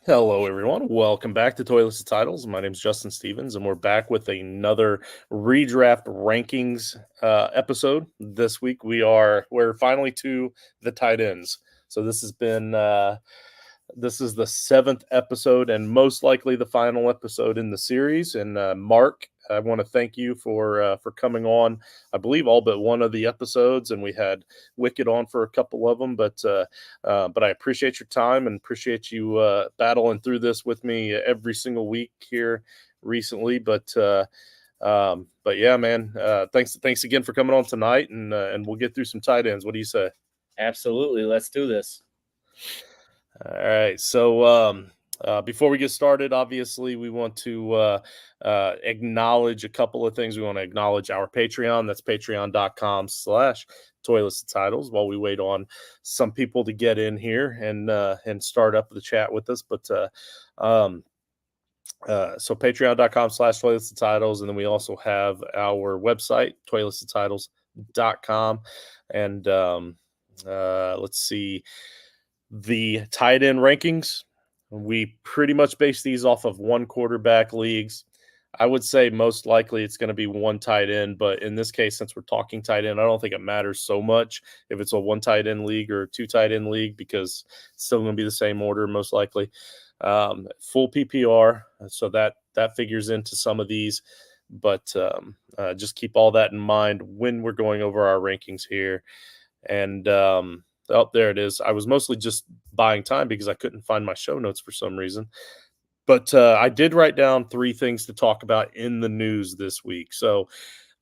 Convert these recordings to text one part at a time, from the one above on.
Hello, everyone. Welcome back to Toilets and Titles. My name is Justin Stevens, and we're back with another redraft rankings episode. This week, we're finally to the tight ends. So this is the seventh episode and most likely the final episode in the series. And Mark, I want to thank you for coming on. I believe all but one of the episodes, and we had Wicked on for a couple of them. But I appreciate your time and appreciate you battling through this with me every single week here recently. But yeah, man, thanks again for coming on tonight, and we'll get through some tight ends. What do you say? Absolutely. Let's do this. All right. So before we get started, obviously, we want to acknowledge a couple of things. We want to acknowledge our Patreon. That's patreon.com/toilets and titles while we wait on some people to get in here and start up the chat with us. But so patreon.com/toilets and titles. And then we also have our website, toiletsandtitles.com. And let's see. The tight end rankings, we pretty much base these off of one quarterback leagues. I would say most likely it's going to be one tight end, but in this case, since we're talking tight end, I don't think it matters so much if it's a one tight end league or a two tight end league because it's still going to be the same order most likely. Full PPR, so that figures into some of these, but just keep all that in mind when we're going over our rankings here. And oh, there it is. I was mostly just buying time because I couldn't find my show notes for some reason. But I did write down three things to talk about in the news this week. So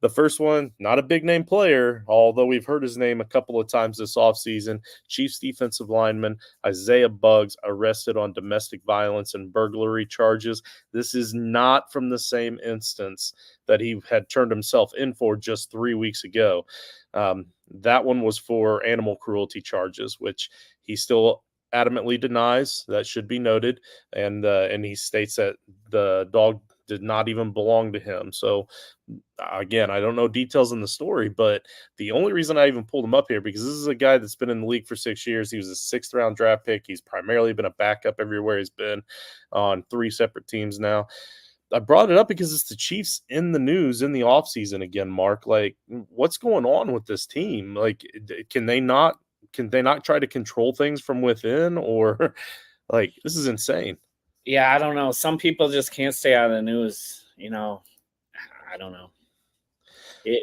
the first one, not a big name player, although we've heard his name a couple of times this offseason. Chiefs defensive lineman Isaiah Buggs arrested on domestic violence and burglary charges. This is not from the same instance that he had turned himself in for just 3 weeks ago. That one was for animal cruelty charges, which he still adamantly denies. That should be noted, and he states that the dog did not even belong to him. So again, I don't know details in the story, but the only reason I even pulled him up here because this is a guy that's been in the league for 6 years. He was a sixth round draft pick. He's primarily been a backup everywhere he's been on 3 separate teams now. I brought it up because it's the Chiefs in the news in the offseason again, Mark. Like, what's going on with this team? Like, can they not try to control things from within, or like this is insane? Yeah, I don't know. Some people just can't stay out of the news. I don't know.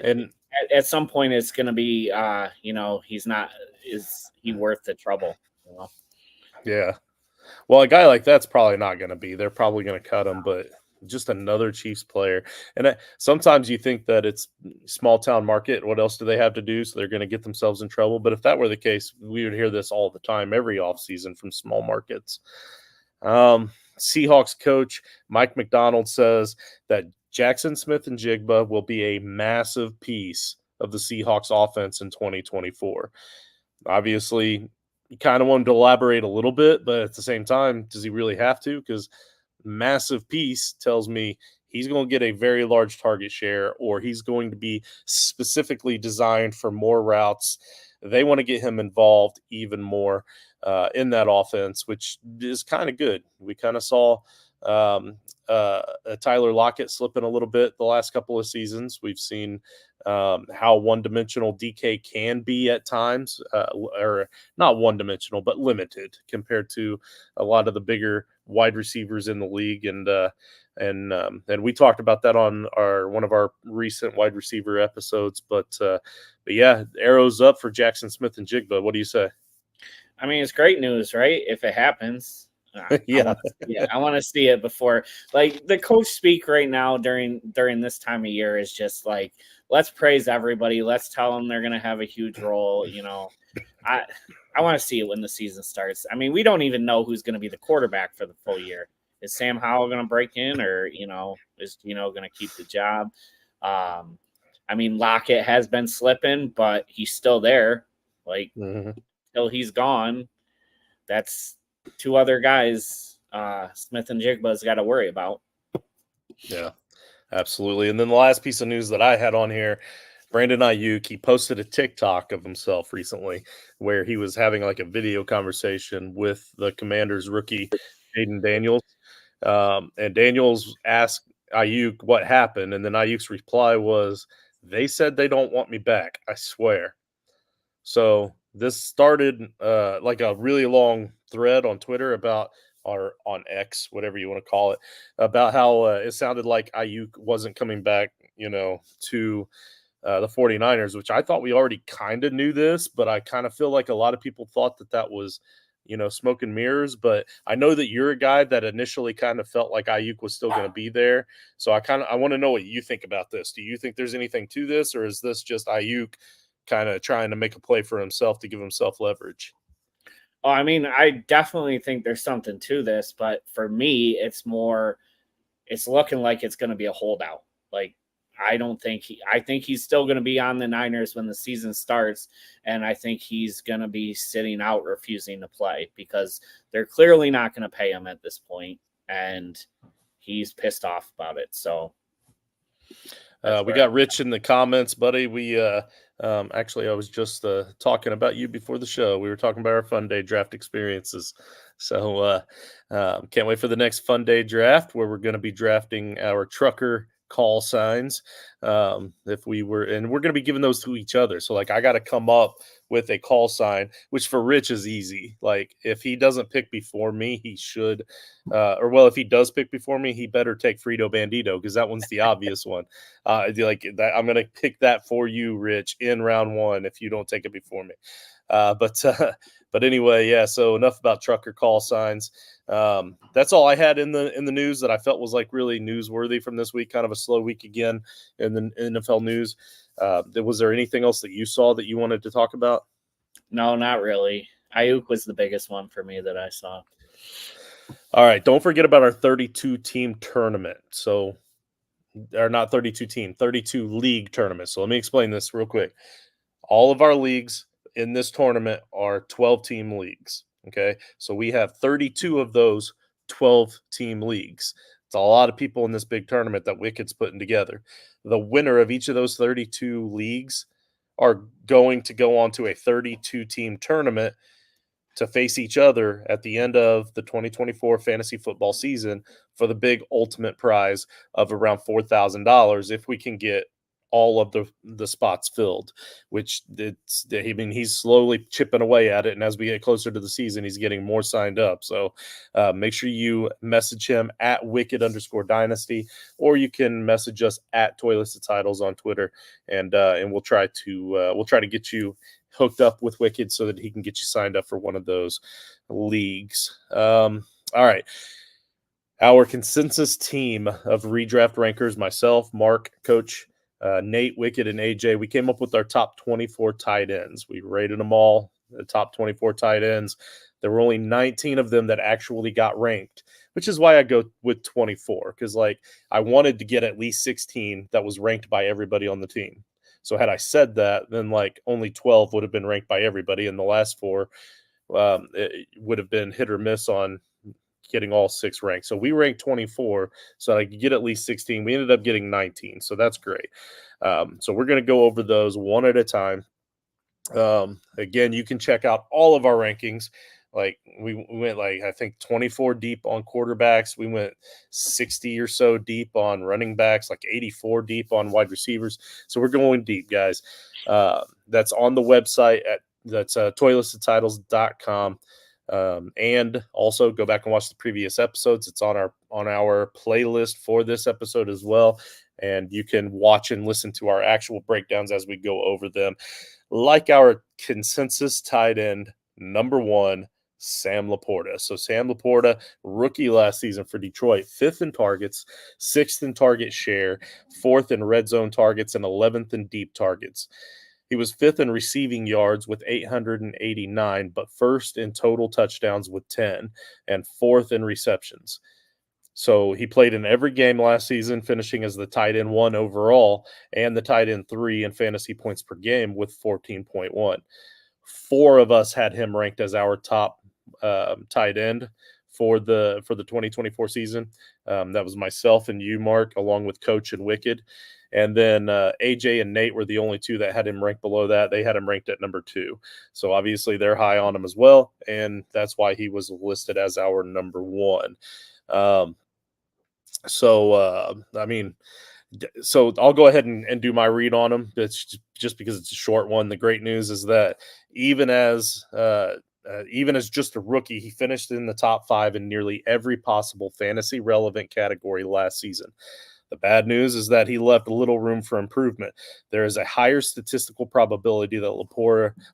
And At some point, it's going to be, he's not. Is he worth the trouble? yeah, well, a guy like that's probably not going to be. They're probably going to cut him, but just another Chiefs player. And sometimes you think that it's small town market. What else do they have to do? So they're going to get themselves in trouble. But if that were the case, we would hear this all the time, every offseason from small markets. Seahawks coach Mike McDonald says that Jackson Smith-Njigba will be a massive piece of the Seahawks offense in 2024. Obviously, you kind of wanted to elaborate a little bit, but at the same time, does he really have to? Because massive piece tells me he's going to get a very large target share, or he's going to be specifically designed for more routes. They want to get him involved even more in that offense, which is kind of good. We kind of saw Tyler Lockett slipping a little bit the last couple of seasons. We've seen how one-dimensional DK can be at times, or not one-dimensional, but limited compared to a lot of the bigger wide receivers in the league. And we talked about that on one of our recent wide receiver episodes. But yeah, arrows up for Jackson Smith-Njigba. What do you say? I mean, it's great news, right? If it happens. Yeah. I want to see it before. Like the coach speak right now during this time of year is just like, let's praise everybody. Let's tell them they're going to have a huge role. I want to see it when the season starts. I mean, we don't even know who's going to be the quarterback for the full year. Is Sam Howell going to break in, or is going to keep the job? I mean, Lockett has been slipping, but he's still there. Like till he's gone, that's 2 other guys Smith-Njigba's got to worry about. Yeah, absolutely. And then the last piece of news that I had on here, Brandon Ayuk, he posted a TikTok of himself recently where he was having like a video conversation with the Commanders rookie Jaden Daniels. And Daniels asked Ayuk what happened, and then Ayuk's reply was, "They said they don't want me back, I swear." So this started like a really long thread on Twitter about, or on X, whatever you want to call it, about how it sounded like Ayuk wasn't coming back, to the 49ers, which I thought we already kind of knew this, but I kind of feel like a lot of people thought that was, smoke and mirrors. But I know that you're a guy that initially kind of felt like Ayuk was still going to be there. So I want to know what you think about this. Do you think there's anything to this, or is this just Ayuk kind of trying to make a play for himself to give himself leverage? Oh, I mean, I definitely think there's something to this, but for me, it's looking like it's going to be a holdout. Like, I think he's still going to be on the Niners when the season starts. And I think he's going to be sitting out, refusing to play because they're clearly not going to pay him at this point, and he's pissed off about it. So we got Rich in the comments, buddy. We actually, I was just talking about you before the show. We were talking about our fun day draft experiences. So can't wait for the next fun day draft where we're going to be drafting our trucker call signs. If we were, and we're going to be giving those to each other. So like, I got to come up with a call sign, which for Rich is easy. Like if he doesn't pick before me, he should, if he does pick before me, he better take Frito Bandito because that one's the obvious one. Like that, I'm going to pick that for you, Rich, in round one if you don't take it before me. But anyway, yeah. So enough about trucker call signs. That's all I had in the news that I felt was like really newsworthy from this week. Kind of a slow week again in the NFL news. Was there anything else that you saw that you wanted to talk about? No, not really. Ayuk was the biggest one for me that I saw. All right. Don't forget about our 32 team tournament. So, or not 32 team, 32 league tournament. So let me explain this real quick. All of our leagues in this tournament are 12 team leagues. Okay. So we have 32 of those 12 team leagues. It's a lot of people in this big tournament that Wicked's putting together. The winner of each of those 32 leagues are going to go on to a 32 team tournament to face each other at the end of the 2024 fantasy football season for the big ultimate prize of around $4,000 if we can get all of the spots filled, which he's slowly chipping away at it. And as we get closer to the season, he's getting more signed up. So make sure you message him at wicked_dynasty, or you can message us at Toilets to Titles on Twitter. And we'll try to get you hooked up with Wicked so that he can get you signed up for one of those leagues. All right. Our consensus team of redraft rankers, myself, Mark, Coach, Nate, Wicked, and AJ, we came up with our top 24 tight ends. We rated them all, the top 24 tight ends. There were only 19 of them that actually got ranked, which is why I go with 24, because like I wanted to get at least 16 that was ranked by everybody on the team. So had I said that, then like only 12 would have been ranked by everybody, and the last four it would have been hit or miss on getting all 6 ranked. So we ranked 24 so I could get at least 16. We ended up getting 19, so that's great. So we're going to go over those one at a time. Again, you can check out all of our rankings. Like we went like I think 24 deep on quarterbacks. We went 60 or so deep on running backs, like 84 deep on wide receivers. So we're going deep, guys. That's on the website that's toiletstotitles.com. And also go back and watch the previous episodes. It's on our playlist for this episode as well. And you can watch and listen to our actual breakdowns as we go over them. Like our consensus tight end, number 1, Sam Laporta. So Sam Laporta, rookie last season for Detroit, 5th in targets, 6th in target share, 4th in red zone targets, and 11th in deep targets. He was 5th in receiving yards with 889, but 1st in total touchdowns with 10, and 4th in receptions. So he played in every game last season, finishing as the tight end 1 overall and the tight end 3 in fantasy points per game with 14.1. 4 of us had him ranked as our top tight end. for the 2024 season. That was myself and you, Mark, along with Coach and Wicked. And then AJ and Nate were the only two that had him ranked below that. They had him ranked at number 2. So obviously they're high on him as well. And that's why he was listed as our number 1. I mean, so I'll go ahead and do my read on him. It's just because it's a short one. The great news is that even as just a rookie, he finished in the top 5 in nearly every possible fantasy relevant category last season. The bad news is that he left little room for improvement. There is a higher statistical probability that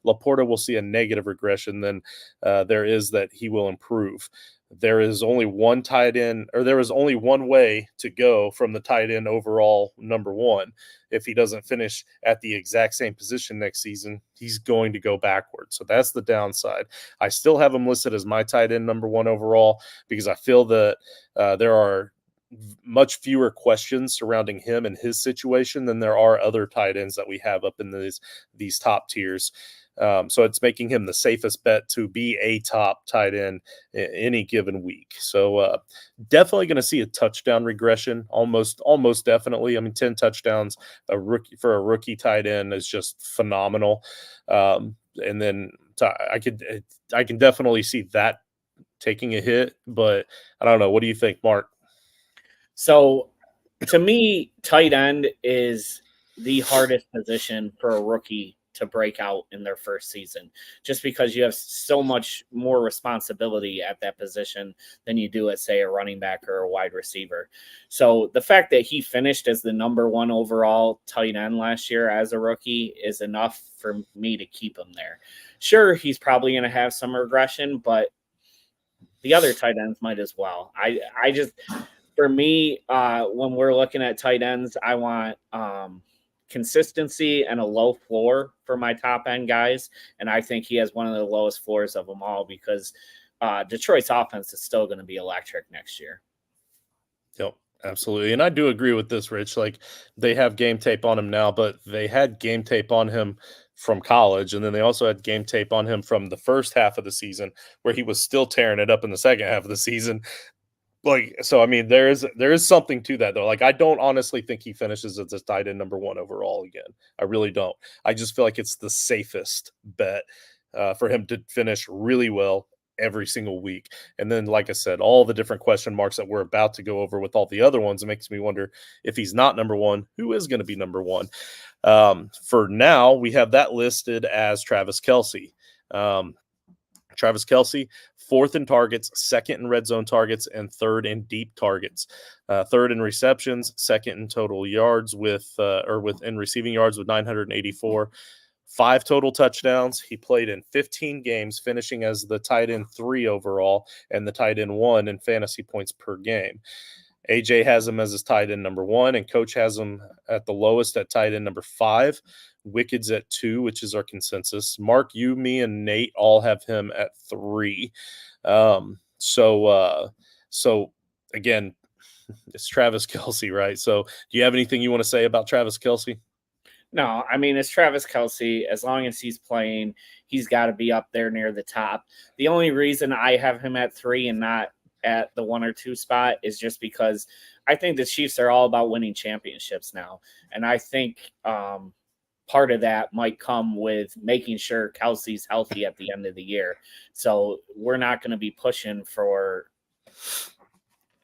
Laporta will see a negative regression than there is that he will improve. There is only one tight end, or there is only one way to go from the tight end overall number 1. If he doesn't finish at the exact same position next season, he's going to go backwards. So that's the downside. I still have him listed as my tight end number 1 overall because I feel that there are much fewer questions surrounding him and his situation than there are other tight ends that we have up in these top tiers. So it's making him the safest bet to be a top tight end any given week. So definitely going to see a touchdown regression, almost definitely. I mean, 10 touchdowns for a rookie tight end is just phenomenal. And then I can definitely see that taking a hit, but I don't know. What do you think, Mark? So to me, tight end is the hardest position for a rookie to break out in their first season, just because you have so much more responsibility at that position than you do at, say, a running back or a wide receiver. So the fact that he finished as the number 1 overall tight end last year as a rookie is enough for me to keep him there. Sure, he's probably going to have some regression, but the other tight ends might as well. I just, for me, when we're looking at tight ends, I want consistency and a low floor for my top end guys. And I think he has one of the lowest floors of them all because Detroit's offense is still going to be electric next year. Yep, absolutely. And I do agree with this, Rich. Like, they have game tape on him now, but they had game tape on him from college. And then they also had game tape on him from the first half of the season where he was still tearing it up in the second half of the season. Like, so I mean, there is something to that though. Like, I don't honestly think he finishes as a tight end number 1 overall again. I really don't. I just feel like it's the safest bet for him to finish really well every single week. And then, like I said, all the different question marks that we're about to go over with all the other ones, it makes me wonder if he's not number 1, who is going to be number 1? For now, we have that listed as Travis Kelce. Travis Kelce, 4th in targets, 2nd in red zone targets, and 3rd in deep targets. 3rd in receptions, 2nd in total yards in receiving yards with 984. 5 total touchdowns. He played in 15 games, finishing as the tight end 3 overall and the tight end 1 in fantasy points per game. AJ has him as his tight end number 1, and Coach has him at the lowest at tight end number 5. Wicked's at 2, which is our consensus. Mark, you, me, and Nate all have him at 3. So again, it's Travis Kelce, right? So do you have anything you want to say about Travis Kelce? No, I mean, it's Travis Kelce. As long as he's playing, he's got to be up there near the top. The only reason I have him at 3 and not at the 1 or 2 spot is just because I think the Chiefs are all about winning championships now. And I think part of that might come with making sure Kelce's healthy at the end of the year. So we're not going to be pushing for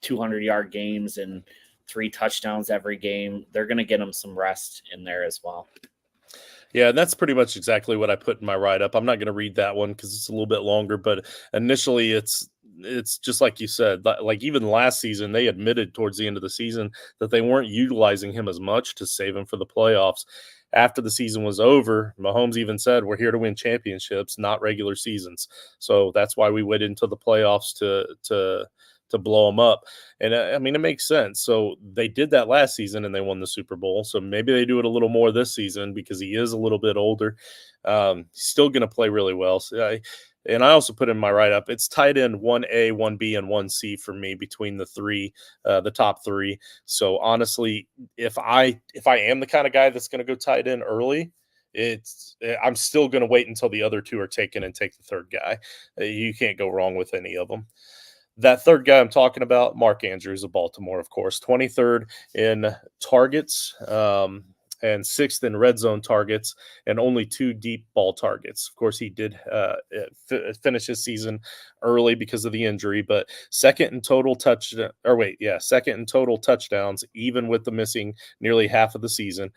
200-yard games and 3 touchdowns every game. They're going to get him some rest in there as well. Yeah, and that's pretty much exactly what I put in my write-up. I'm not going to read that one because it's a little bit longer, but initially it's just like you said. Like, even last season, they admitted towards the end of the season that they weren't utilizing him as much to save him for the playoffs. After the season was over, Mahomes even said, "We're here to win championships, not regular seasons." So that's why we waited until the playoffs to blow them up. And I mean, it makes sense. So they did that last season and they won the Super Bowl. So maybe they do it a little more this season because he is a little bit older. He's still going to play really well. So and I also put in my write-up, it's tight end 1A, 1B, and 1C for me between the top 3. So honestly, if I am the kind of guy that's going to go tight end early, I'm still going to wait until the other 2 are taken and take the 3rd guy. You can't go wrong with any of them. That third guy I'm talking about, Mark Andrews of Baltimore, of course, 23rd in targets, and 6th in red zone targets, and only 2 deep ball targets. Of course, he did finish his season early because of the injury, but second in total touchdowns, even with the missing nearly half of the season.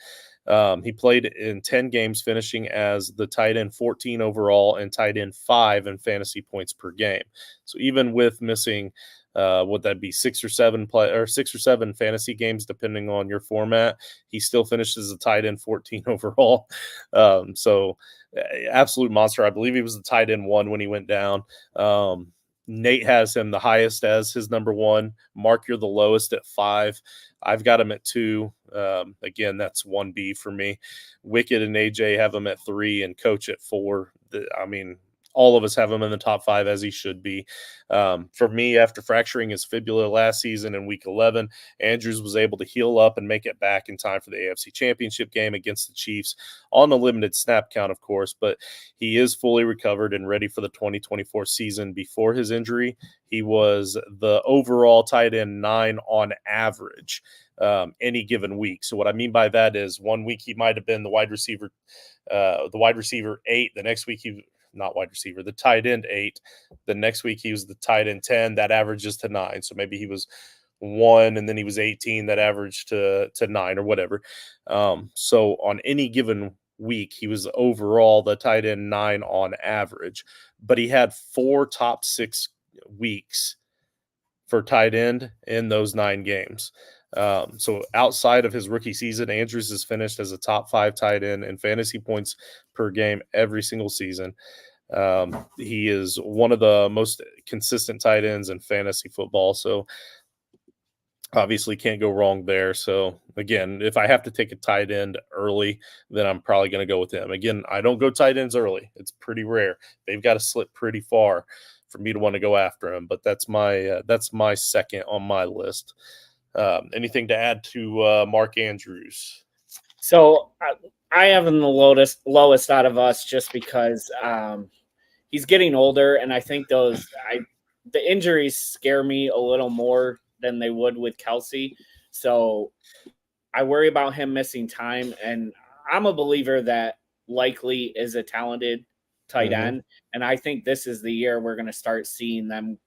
He played in 10 games, finishing as the tight end 14 overall and tight end 5 in fantasy points per game. So even with missing, would that be 6 or 7 fantasy games, depending on your format, he still finishes a tight end 14 overall. So absolute monster. I believe he was the tight end 1 when he went down. Nate has him the highest as his number 1. Mark, you're the lowest at 5. I've got him at 2. Again, that's 1B for me. Wicked and AJ have him at 3 and Coach at 4. All of us have him in the top 5, as he should be. For me, after fracturing his fibula last season in week 11, Andrews was able to heal up and make it back in time for the AFC Championship game against the Chiefs on a limited snap count, of course, but he is fully recovered and ready for the 2024 season. Before his injury, he was the overall tight end 9 on average any given week. So what I mean by that is one week he might have been the wide receiver 8. The next week the tight end 8. The next week he was the tight end 10. That averages to 9. So maybe he was 1 and then he was 18. That averaged to 9 or whatever. So on any given week, he was overall the tight end 9 on average. But he had 4 top 6 weeks for tight end in those 9 games. So outside of his rookie season, Andrews has finished as a top 5 tight end in fantasy points per game every single season. He is one of the most consistent tight ends in fantasy football. So obviously can't go wrong there. So again, if I have to take a tight end early, then I'm probably going to go with him. Again, I don't go tight ends early. It's pretty rare. They've got to slip pretty far for me to want to go after him. But that's my second on my list. Anything to add to Mark Andrews? So I have him the lowest out of us just because he's getting older, and I think the injuries scare me a little more than they would with Kelsey. So I worry about him missing time, and I'm a believer that Likely is a talented tight end, and I think this is the year we're going to start seeing them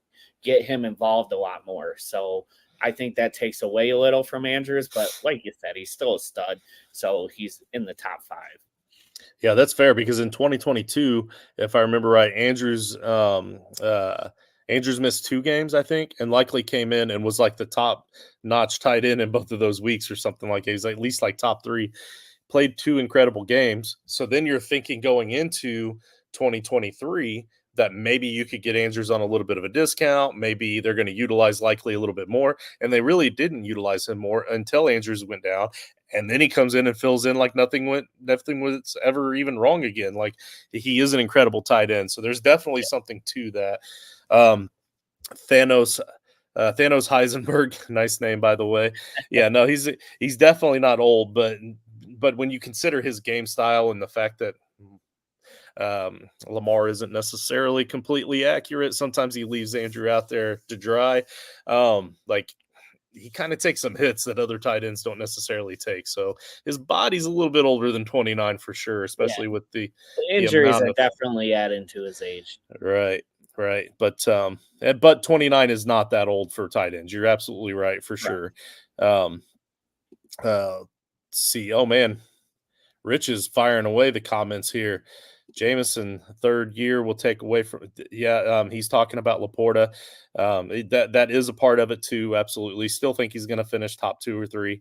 get him involved a lot more. So I think that takes away a little from Andrews, but like you said, he's still a stud, so he's in the top 5. Yeah, that's fair because in 2022, if I remember right, Andrews missed 2 games, I think, and Likely came in and was like the top notch tight end in both of those weeks or something like that. He's at least like top 3, played 2 incredible games. So then you're thinking going into 2023 that maybe you could get Andrews on a little bit of a discount. Maybe they're going to utilize Likely a little bit more. And they really didn't utilize him more until Andrews went down. And then he comes in and fills in like nothing was ever even wrong again. Like he is an incredible tight end. So there's definitely something to that. Thanos Heisenberg, nice name, by the way. Yeah, no, he's definitely not old, but when you consider his game style and the fact that Lamar isn't necessarily completely accurate, sometimes he leaves Andrew out there to dry. He kind of takes some hits that other tight ends don't necessarily take. So his body's a little bit older than 29 for sure, especially with the injuries are definitely adding to his age. Right. But 29 is not that old for tight ends. You're absolutely right for sure. Let's see. Oh man, Rich is firing away the comments here. Jameson, 3rd year will take away from. He's talking about Laporta. That is a part of it too. Absolutely, still think he's going to finish top 2 or 3.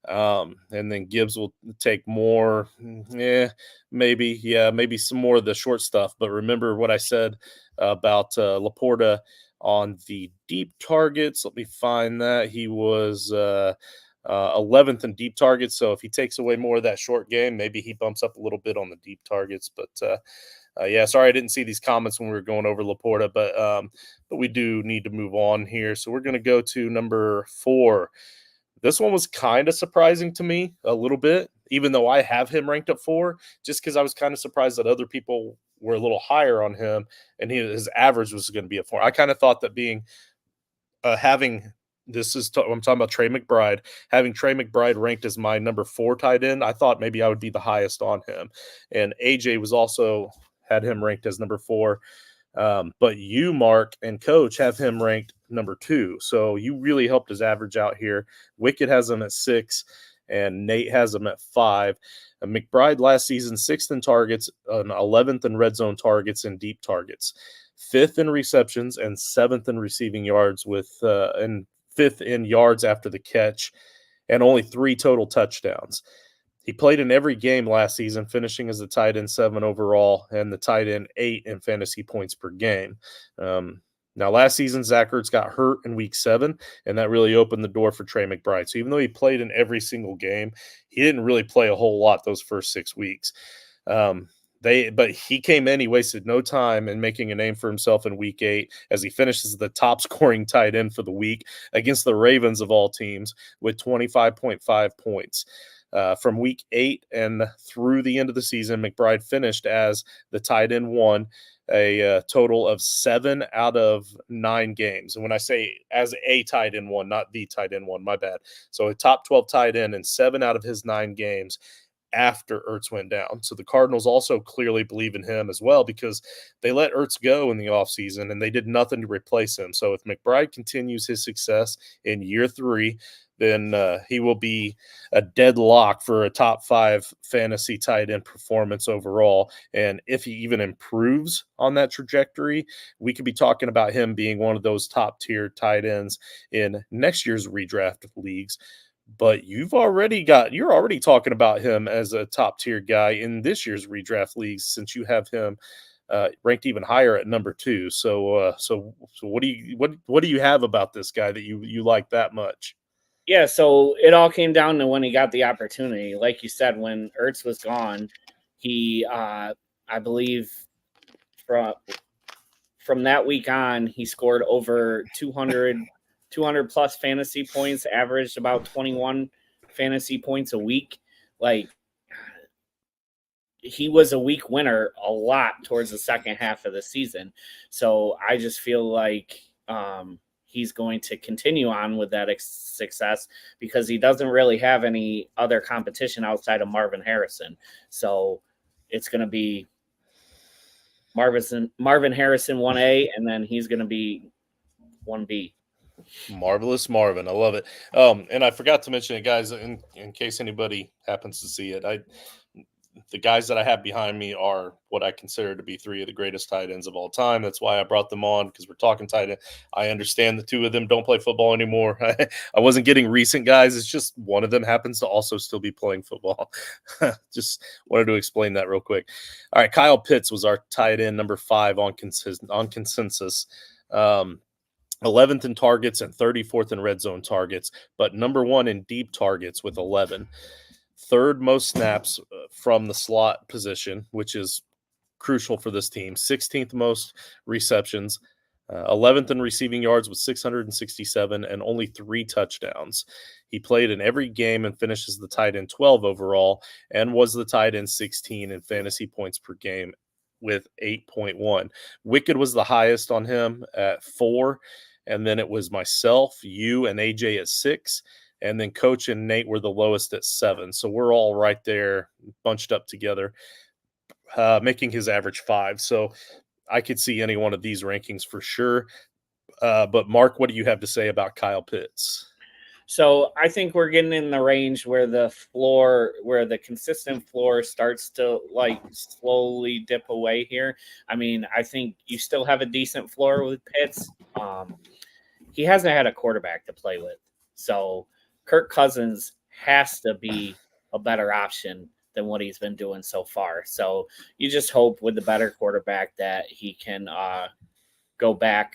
And then Gibbs will take more. Maybe some more of the short stuff. But remember what I said about Laporta on the deep targets. Let me find that. He was 11th in deep targets. So if he takes away more of that short game, maybe he bumps up a little bit on the deep targets. But sorry I didn't see these comments when we were going over Laporta, but we do need to move on here. So we're going to go to number 4. This one was kind of surprising to me a little bit, even though I have him ranked at 4, just because I was kind of surprised that other people were a little higher on him and his average was going to be a 4. I kind of thought that being having I'm talking about Trey McBride. Having Trey McBride ranked as my number 4 tight end, I thought maybe I would be the highest on him. And AJ was also had him ranked as number 4. But you, Mark, and Coach have him ranked number 2. So you really helped his average out here. Wicked has him at 6, and Nate has him at 5. McBride last season 6th in targets, 11th in red zone targets and deep targets, 5th in receptions, and 7th in receiving yards and 5th in yards after the catch, and only 3 total touchdowns. He played in every game last season, finishing as the tight end 7 overall and the tight end 8 in fantasy points per game. Now, last season, Zach Ertz got hurt in week 7, and that really opened the door for Trey McBride. So even though he played in every single game, he didn't really play a whole lot those first 6 weeks. But he came in, he wasted no time in making a name for himself in week 8 as he finishes the top scoring tight end for the week against the Ravens of all teams with 25.5 points. From week 8 and through the end of the season, McBride finished as the tight end 1, a total of 7 out of 9 games. And when I say as a tight end 1, not the tight end 1, my bad. So a top 12 tight end in 7 out of his 9 games after Ertz went down. So the Cardinals also clearly believe in him as well because they let Ertz go in the offseason and they did nothing to replace him. So if McBride continues his success in year 3, then he will be a deadlock for a top 5 fantasy tight end performance overall. And if he even improves on that trajectory, we could be talking about him being one of those top tier tight ends in next year's redraft leagues. But you're already talking about him as a top tier guy in this year's redraft leagues since you have him ranked even higher at number 2. So what do you have about this guy that you like that much? Yeah, so it all came down to when he got the opportunity. Like you said, when Ertz was gone, he, I believe, from that week on, he scored over 200 plus fantasy points, averaged about 21 fantasy points a week. Like, he was a week winner a lot towards the second half of the season. So I just feel like he's going to continue on with that success because he doesn't really have any other competition outside of Marvin Harrison. So it's going to be Marvin Harrison 1A, and then he's going to be 1B. Marvelous Marvin. I love it. And I forgot to mention it, guys, in case anybody happens to see it. The guys that I have behind me are what I consider to be 3 of the greatest tight ends of all time. That's why I brought them on, because we're talking tight end. I understand the 2 of them don't play football anymore. I wasn't getting recent guys. It's just one of them happens to also still be playing football. Just wanted to explain that real quick. All right, Kyle Pitts was our tight end number 5 on consensus. 11th in targets and 34th in red zone targets, but number 1 in deep targets with 11. 3rd most snaps from the slot position, which is crucial for this team. 16th most receptions, 11th in receiving yards with 667 and only 3 touchdowns. He played in every game and finishes the tight end 12 overall and was the tight end 16 in fantasy points per game with 8.1. Wicked was the highest on him at 4, and then it was myself, you, and AJ at 6. And then Coach and Nate were the lowest at 7. So we're all right there bunched up together, making his average 5. So I could see any one of these rankings for sure. But Mark, what do you have to say about Kyle Pitts? So I think we're getting in the range where the consistent floor starts to like slowly dip away here. I mean, I think you still have a decent floor with Pitts. He hasn't had a quarterback to play with. So Kirk Cousins has to be a better option than what he's been doing so far. So you just hope with the better quarterback that he can go back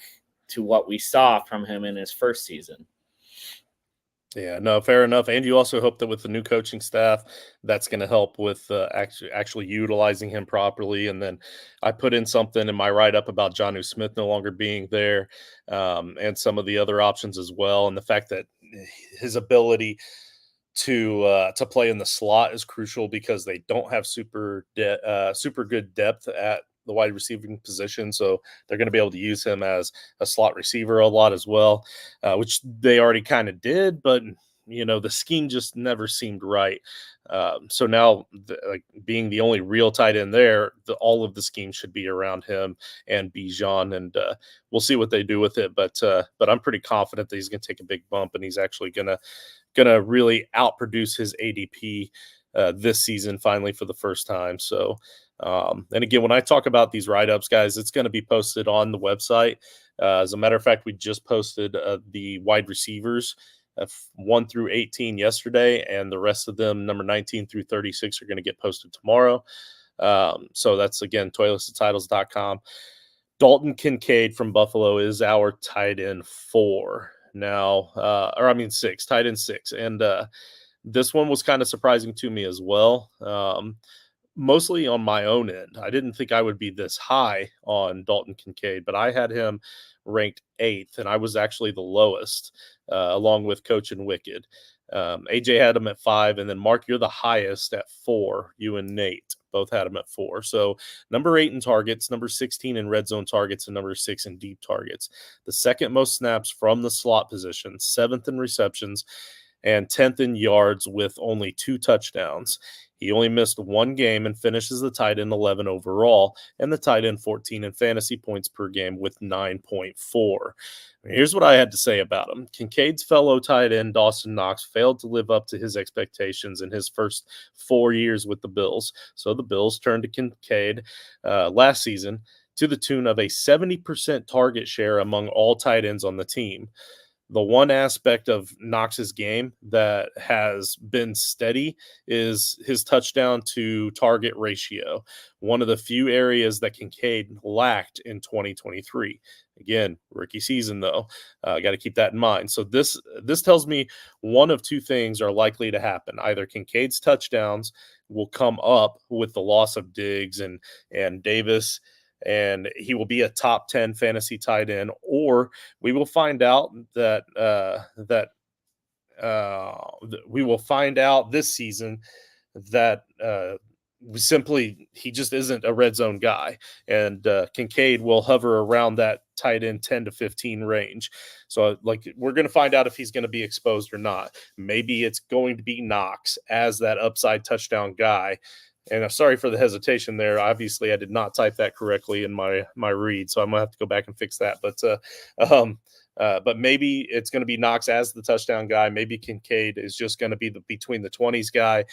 to what we saw from him in his first season. Yeah, no, fair enough. And you also hope that with the new coaching staff, that's going to help with actually utilizing him properly. And then I put in something in my write-up about Jonnu Smith no longer being there, and some of the other options as well. And the fact that his ability to play in the slot is crucial because they don't have super good depth at the wide receiving position, so they're going to be able to use him as a slot receiver a lot as well, which they already kind of did, but the scheme just never seemed right. So now, like being the only real tight end there, all of the scheme should be around him and Bijan, and we'll see what they do with it. But I'm pretty confident that he's going to take a big bump, and he's actually gonna really outproduce his ADP this season finally for the first time. So, and again, when I talk about these write-ups, guys, it's going to be posted on the website. As a matter of fact, we just posted the wide receivers 1 through 18 yesterday, and the rest of them, number 19 through 36, are going to get posted tomorrow. So that's, again, toiletstotitles.com. Dalton Kincaid from Buffalo is our tight end 4 now, tight end 6. And this one was kind of surprising to me as well. Mostly on my own end. I didn't think I would be this high on Dalton Kincaid, but I had him ranked 8th, and I was actually the lowest, along with Coach and Wicked. AJ had him at 5, and then Mark, you're the highest at 4. You and Nate both had him at 4. So number 8 in targets, number 16 in red zone targets, and number 6 in deep targets. The second most snaps from the slot position, 7th in receptions, and 10th in yards with only 2 touchdowns. He only missed 1 game and finishes the tight end 11 overall, and the tight end 14 in fantasy points per game with 9.4. Here's what I had to say about him. Kincaid's fellow tight end, Dawson Knox, failed to live up to his expectations in his first 4 years with the Bills. So the Bills turned to Kincaid last season to the tune of a 70% target share among all tight ends on the team. The one aspect of Knox's game that has been steady is his touchdown to target ratio, one of the few areas that Kincaid lacked in 2023. Again, rookie season, though. Got to keep that in mind. So this tells me one of 2 things are likely to happen. Either Kincaid's touchdowns will come up with the loss of Diggs and Davis, and he will be a top 10 fantasy tight end, or we will find out that we will find out this season that he just isn't a red zone guy, and Kincaid will hover around that tight end 10 to 15 range. So we're going to find out if he's going to be exposed or not. Maybe it's going to be Knox as that upside touchdown guy. And I'm sorry for the hesitation there. Obviously, I did not type that correctly in my read, so I'm gonna have to go back and fix that. But maybe it's going to be Knox as the touchdown guy. Maybe Kincaid is just going to be the between the 20s guy.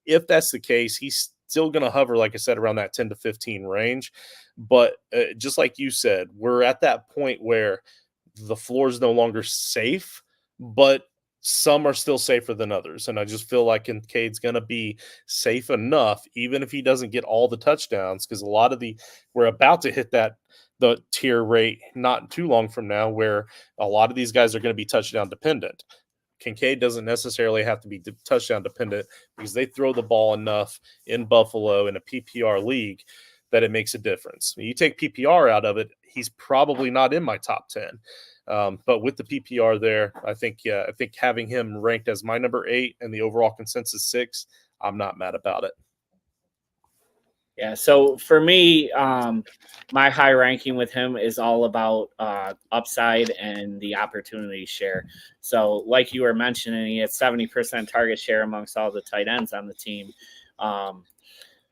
If that's the case, he's still going to hover, like I said, around that 10 to 15 range. But just like you said, we're at that point where the floor is no longer safe, but some are still safer than others. And I just feel like Kincaid's going to be safe enough, even if he doesn't get all the touchdowns, because we're about to hit the tier rate not too long from now where a lot of these guys are going to be touchdown dependent. Kincaid doesn't necessarily have to be touchdown dependent because they throw the ball enough in Buffalo in a PPR league that it makes a difference. You take PPR out of it, he's probably not in my top 10. But with the PPR there, I think having him ranked as my number 8 and the overall consensus 6, I'm not mad about it. Yeah, so for me, my high ranking with him is all about upside and the opportunity share. So like you were mentioning, he had 70% target share amongst all the tight ends on the team. I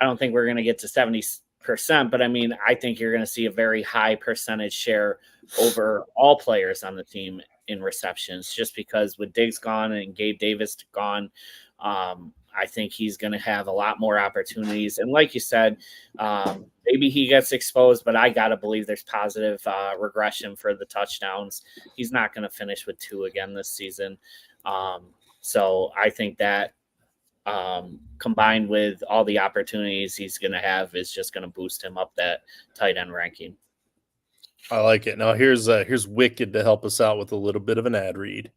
don't think we're going to get to 70%, but I mean, I think you're going to see a very high percentage share over all players on the team in receptions, just because with Diggs gone and Gabe Davis gone, I think he's going to have a lot more opportunities. And like you said, maybe he gets exposed, but I got to believe there's positive regression for the touchdowns. He's not going to finish with 2 again this season. So I think that combined with all the opportunities he's going to have is just going to boost him up that tight end ranking. I like it. Now here's Wicked to help us out with a little bit of an ad read.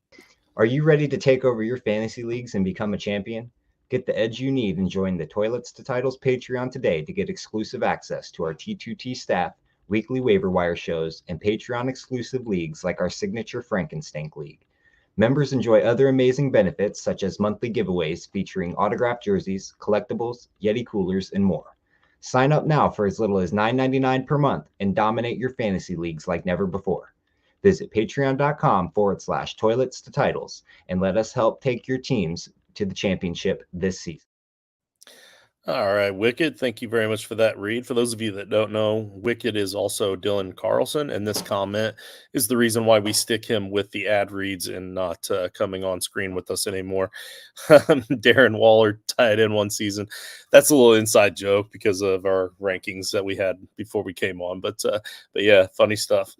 Are you ready to take over your fantasy leagues and become a champion? Get the edge you need and join the Toilets to Titles Patreon today to get exclusive access to our T2T staff, weekly waiver wire shows, and Patreon exclusive leagues like our signature Frankenstank League. Members enjoy other amazing benefits such as monthly giveaways featuring autographed jerseys, collectibles, Yeti coolers, and more. Sign up now for as little as $9.99 per month and dominate your fantasy leagues like never before. Visit patreon.com/toilets to titles and let us help take your teams to the championship this season. All right, Wicked, thank you very much for that read. For those of you that don't know, Wicked is also Dylan Carlson, and this comment is the reason why we stick him with the ad reads and not coming on screen with us anymore. Darren Waller tied in one season. That's a little inside joke because of our rankings that we had before we came on, but yeah, funny stuff.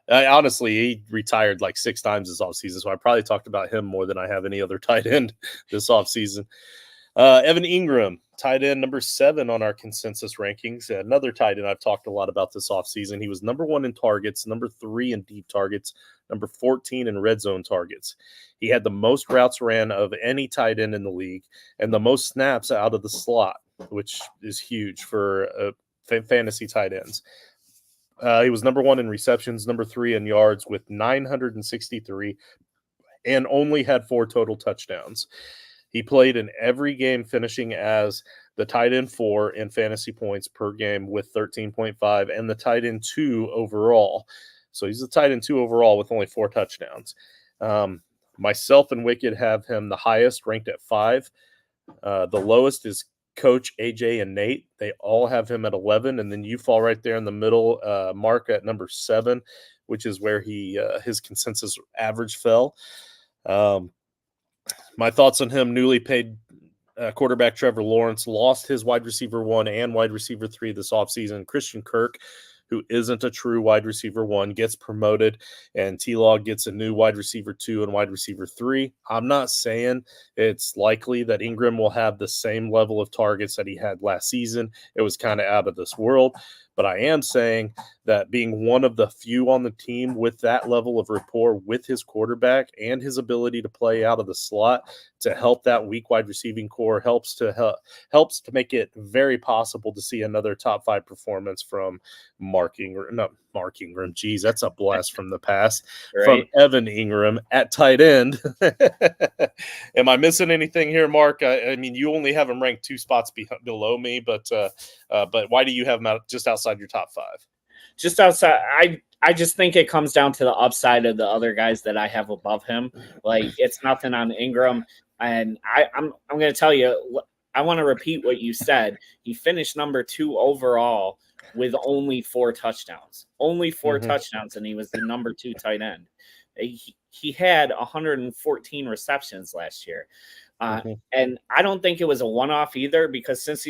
Honestly, he retired like 6 times this offseason, so I probably talked about him more than I have any other tight end this offseason. Evan Ingram, tight end number 7 on our consensus rankings. Another tight end I've talked a lot about this offseason. He was number 1 in targets, number 3 in deep targets, number 14 in red zone targets. He had the most routes ran of any tight end in the league and the most snaps out of the slot, which is huge for fantasy tight ends. He was number 1 in receptions, number 3 in yards with 963, and only had 4 total touchdowns. He played in every game, finishing as the tight end 4 in fantasy points per game with 13.5 and the tight end 2 overall. So he's the tight end 2 overall with only 4 touchdowns. Myself and Wicked have him the highest, ranked at 5. The lowest is Coach, AJ, and Nate. They all have him at 11, and then you fall right there in the middle, Mark at number 7, which is where his consensus average fell. My thoughts on him: newly paid quarterback Trevor Lawrence lost his wide receiver 1 and wide receiver 3 this offseason. Christian Kirk, who isn't a true wide receiver 1, gets promoted, and T-Log gets a new wide receiver 2 and wide receiver 3. I'm not saying it's likely that Ingram will have the same level of targets that he had last season. It was kind of out of this world. But I am saying that being one of the few on the team with that level of rapport with his quarterback and his ability to play out of the slot to help that weak wide receiving core helps to make it very possible to see another top 5 performance from Mark Ingram. Geez, that's a blast from the past. Right. From Evan Ingram at tight end. Am I missing anything here, Mark? I mean, you only have him ranked 2 spots below me, but why do you have him just outside your top 5? Just outside. I just think it comes down to the upside of the other guys that I have above him. Like, it's nothing on Ingram. And I'm going to tell you, I want to repeat what you said. He finished number 2 overall with only 4 touchdowns. Only 4 touchdowns, and he was the number 2 tight end. He had 114 receptions last year. And I don't think it was a one-off either, because since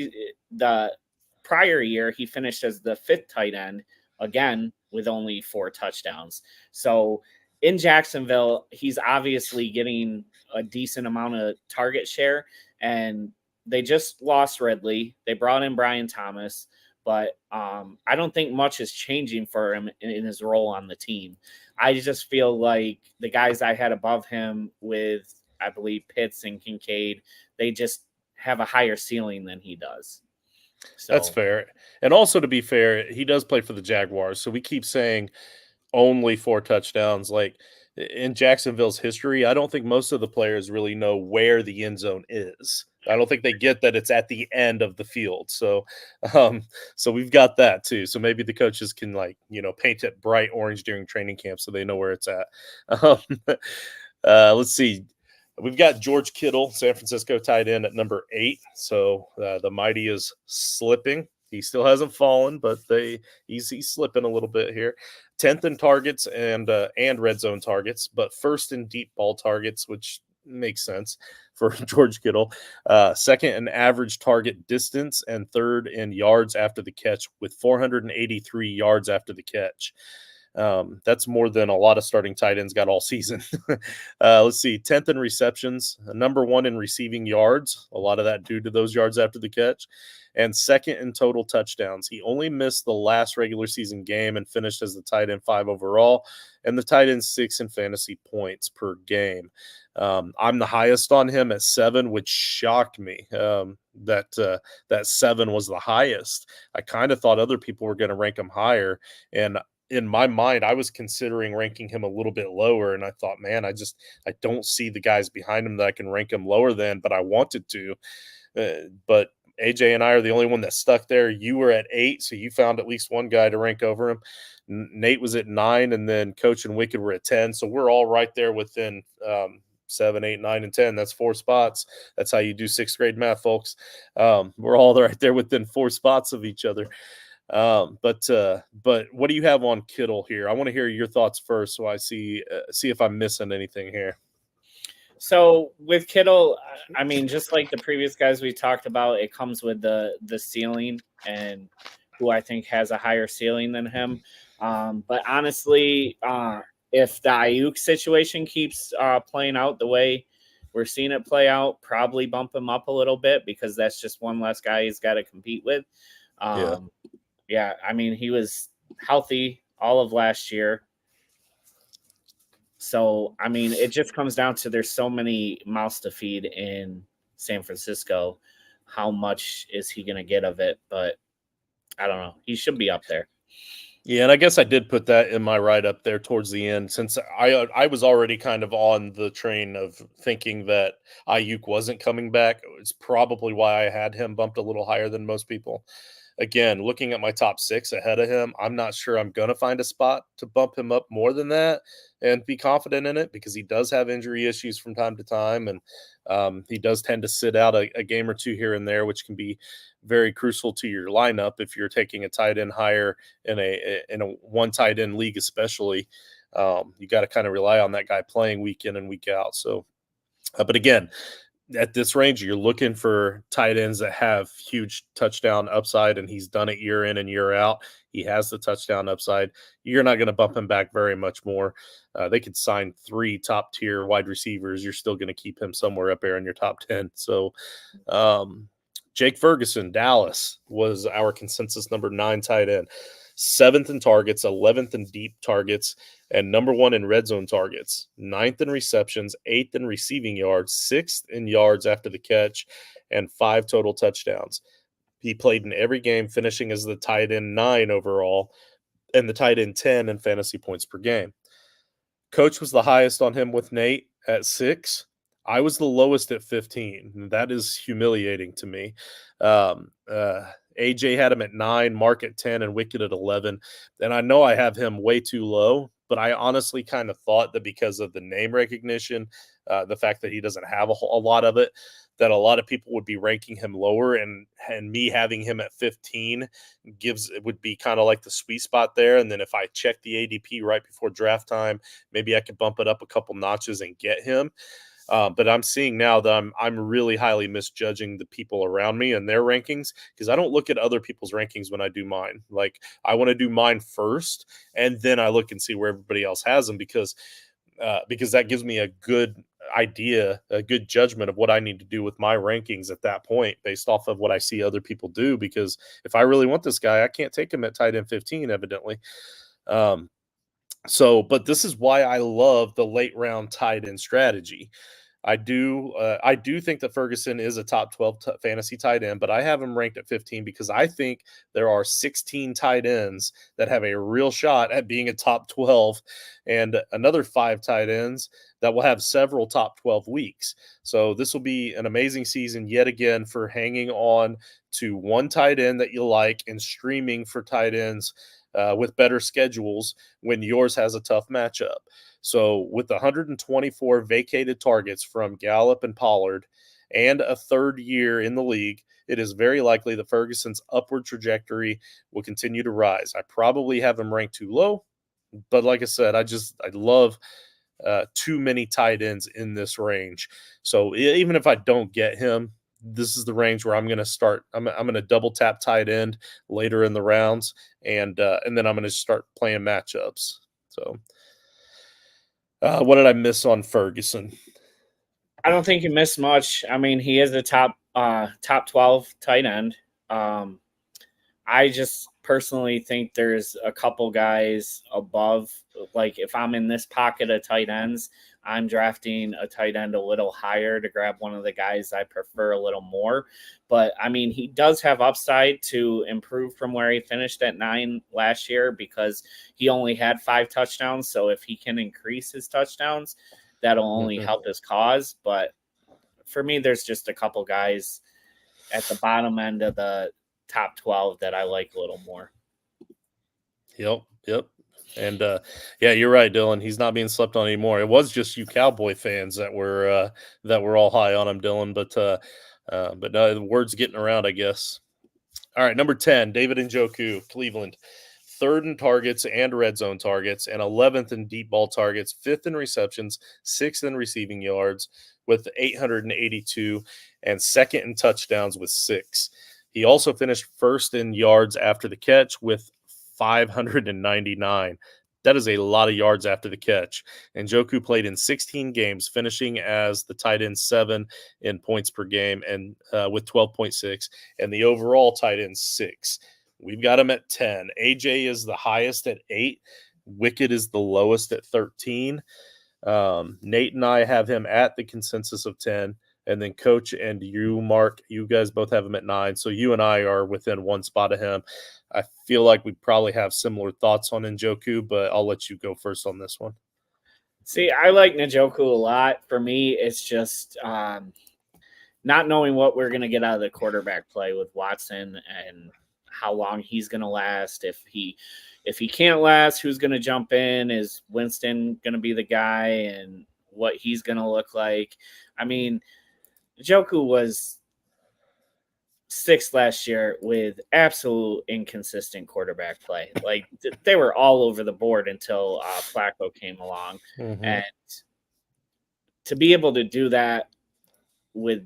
the prior year, he finished as the 5th tight end, again, with only 4 touchdowns. So in Jacksonville, he's obviously getting a decent amount of target share, and they just lost Ridley. They brought in Brian Thomas, but I don't think much is changing for him in his role on the team. I just feel like the guys I had above him with, I believe, Pitts and Kincaid, they just have a higher ceiling than he does. So that's fair. And also, to be fair, he does play for the Jaguars. So we keep saying only 4 touchdowns. Like, in Jacksonville's history, I don't think most of the players really know where the end zone is. I don't think they get that it's at the end of the field. So we've got that too. So maybe the coaches can, paint it bright orange during training camp so they know where it's at. Let's see. We've got George Kittle, San Francisco tight end, at number 8. So the mighty is slipping. He still hasn't fallen, but he's slipping a little bit here. 10th in targets and red zone targets, but 1st in deep ball targets, which makes sense for George Kittle. 2nd in average target distance and 3rd in yards after the catch with 483 yards after the catch. That's more than a lot of starting tight ends got all season. Let's see, 10th in receptions, number 1 in receiving yards, a lot of that due to those yards after the catch, and 2nd in total touchdowns. He only missed the last regular season game and finished as the tight end 5 overall and the tight end 6 in fantasy points per game. I'm the highest on him at 7, which shocked me that 7 was the highest. I kind of thought other people were going to rank him higher, and in my mind, I was considering ranking him a little bit lower, and I thought, man, I don't see the guys behind him that I can rank him lower than, but I wanted to. But AJ and I are the only one that stuck there. You were at 8, so you found at least one guy to rank over him. Nate was at 9, and then Coach and Wicked were at 10. So we're all right there within 7, 8, 9, and 10. That's 4 spots. That's how you do 6th grade math, folks. We're all right there within 4 spots of each other. But what do you have on Kittle here? I want to hear your thoughts first, so I see if I'm missing anything here. So with Kittle, I mean, just like the previous guys we talked about, it comes with the ceiling and who I think has a higher ceiling than him. But honestly, if the Ayuk situation keeps playing out the way we're seeing it play out, probably bump him up a little bit because that's just one less guy he's got to compete with. Yeah, I mean, he was healthy all of last year. So, I mean, it just comes down to there's so many mouths to feed in San Francisco. How much is he going to get of it? But I don't know. He should be up there. Yeah, and I guess I did put that in my write-up there towards the end, since I was already kind of on the train of thinking that Ayuk wasn't coming back. It's probably why I had him bumped a little higher than most people. Again, looking at my top 6 ahead of him, I'm not sure I'm going to find a spot to bump him up more than that and be confident in it, because he does have injury issues from time to time, and he does tend to sit out a game or two here and there, which can be very crucial to your lineup if you're taking a tight end higher in a one tight end league, especially. You got to kind of rely on that guy playing week in and week out. So, but again, at this range, you're looking for tight ends that have huge touchdown upside, and he's done it year in and year out. He has the touchdown upside. You're not going to bump him back very much more. They could sign 3 top-tier wide receivers. You're still going to keep him somewhere up there in your top 10. So, Jake Ferguson, Dallas, was our consensus number 9 tight end. 7th in targets, 11th in deep targets, and number 1 in red zone targets. 9th in receptions, 8th in receiving yards, 6th in yards after the catch, and 5 total touchdowns. He played in every game, finishing as the tight end 9 overall and the tight end 10 in fantasy points per game. Coach was the highest on him with Nate at 6. I was the lowest at 15. That is humiliating to me. AJ had him at 9, Mark at 10, and Wicked at 11. And I know I have him way too low, but I honestly kind of thought that because of the name recognition, the fact that he doesn't have a lot of it, that a lot of people would be ranking him lower, and me having him at 15 would be kind of like the sweet spot there. And then if I check the ADP right before draft time, maybe I could bump it up a couple notches and get him. But I'm seeing now that I'm really highly misjudging the people around me and their rankings, because I don't look at other people's rankings when I do mine. Like, I want to do mine first, and then I look and see where everybody else has them, because that gives me a good idea, a good judgment of what I need to do with my rankings at that point, based off of what I see other people do. Because if I really want this guy, I can't take him at tight end 15, evidently. But this is why I love the late round tight end strategy. I do think that Ferguson is a top 12 fantasy tight end, but I have him ranked at 15 because I think there are 16 tight ends that have a real shot at being a top 12, and another 5 tight ends that will have several top 12 weeks. So this will be an amazing season yet again for hanging on to one tight end that you like and streaming for tight ends with better schedules when yours has a tough matchup. So with 124 vacated targets from Gallup and Pollard and a third year in the league, it is very likely that Ferguson's upward trajectory will continue to rise. I probably have him ranked too low, but like I said, I love too many tight ends in this range. So even if I don't get him, this is the range where I'm going to start. I'm going to double tap tight end later in the rounds, and then I'm going to start playing matchups. So what did I miss on Ferguson? I don't think you missed much. I mean, he is a top 12 tight end. I just personally think there's a couple guys above. Like, if I'm in this pocket of tight ends, I'm drafting a tight end a little higher to grab one of the guys I prefer a little more. But, I mean, he does have upside to improve from where he finished at 9 last year, because he only had 5 touchdowns. So if he can increase his touchdowns, that'll only help his cause. But for me, there's just a couple guys at the bottom end of the top 12 that I like a little more. Yep. And yeah, you're right, Dylan. He's not being slept on anymore. It was just you Cowboy fans that were all high on him, Dylan. But no, the word's getting around, I guess. All right, number 10, David Njoku, Cleveland. 3rd in targets and red zone targets, and 11th in deep ball targets, 5th in receptions, 6th in receiving yards with 882, and 2nd in touchdowns with 6. He also finished 1st in yards after the catch with 599. That is a lot of yards after the catch. And Njoku played in 16 games, finishing as the tight end 7 in points per game and with 12.6, and the overall tight end 6. We've got him at 10. AJ is the highest at 8. Wicked is the lowest at 13. Nate and I have him at the consensus of 10. And then Coach and you, Mark, you guys both have him at 9. So you and I are within one spot of him. I feel like we probably have similar thoughts on Njoku, but I'll let you go first on this one. See, I like Njoku a lot. For me, it's just not knowing what we're going to get out of the quarterback play with Watson and how long he's going to last. If he can't last, who's going to jump in? Is Winston going to be the guy, and what he's going to look like? I mean, Njoku was 6th last year with absolute inconsistent quarterback play. Like they were all over the board until Flacco came along. Mm-hmm. And to be able to do that with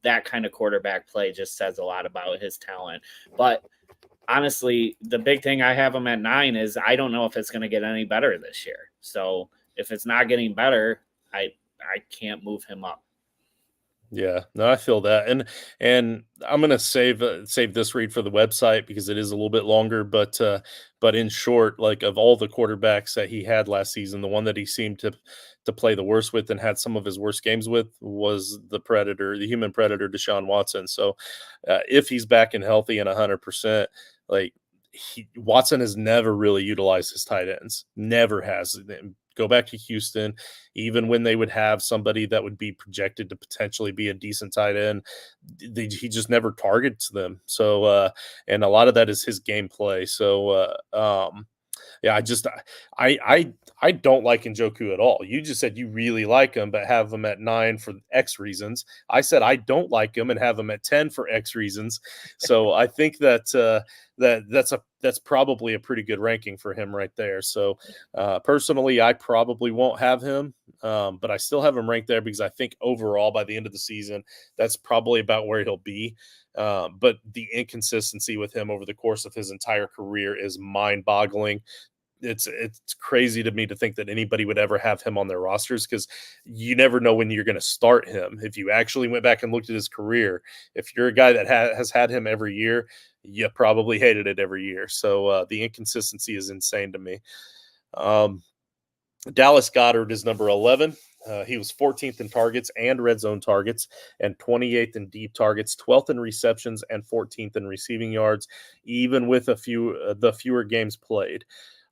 that kind of quarterback play just says a lot about his talent. But honestly, the big thing I have him at 9 is I don't know if it's going to get any better this year. So if it's not getting better, I can't move him up. Yeah, no, I feel that, and I'm gonna save this read for the website because it is a little bit longer. But in short, like of all the quarterbacks that he had last season, the one that he seemed to play the worst with and had some of his worst games with was the human predator, Deshaun Watson. So if he's back and healthy and 100%, like Watson has never really utilized his tight ends, never has. Go back to Houston, even when they would have somebody that would be projected to potentially be a decent tight end, he just never targets them. So, and a lot of that is his gameplay. So, yeah, I don't like Njoku at all. You just said you really like him, but have him at 9 for X reasons. I said I don't like him and have him at 10 for X reasons. So I think that that's probably a pretty good ranking for him right there. So personally, I probably won't have him, but I still have him ranked there because I think overall by the end of the season, that's probably about where he'll be. But the inconsistency with him over the course of his entire career is mind-boggling. It's crazy to me to think that anybody would ever have him on their rosters because you never know when you're going to start him. If you actually went back and looked at his career, if you're a guy that has had him every year, you probably hated it every year. So the inconsistency is insane to me. Dallas Goedert is number 11. He was 14th in targets and red zone targets and 28th in deep targets, 12th in receptions, and 14th in receiving yards, even with the fewer games played.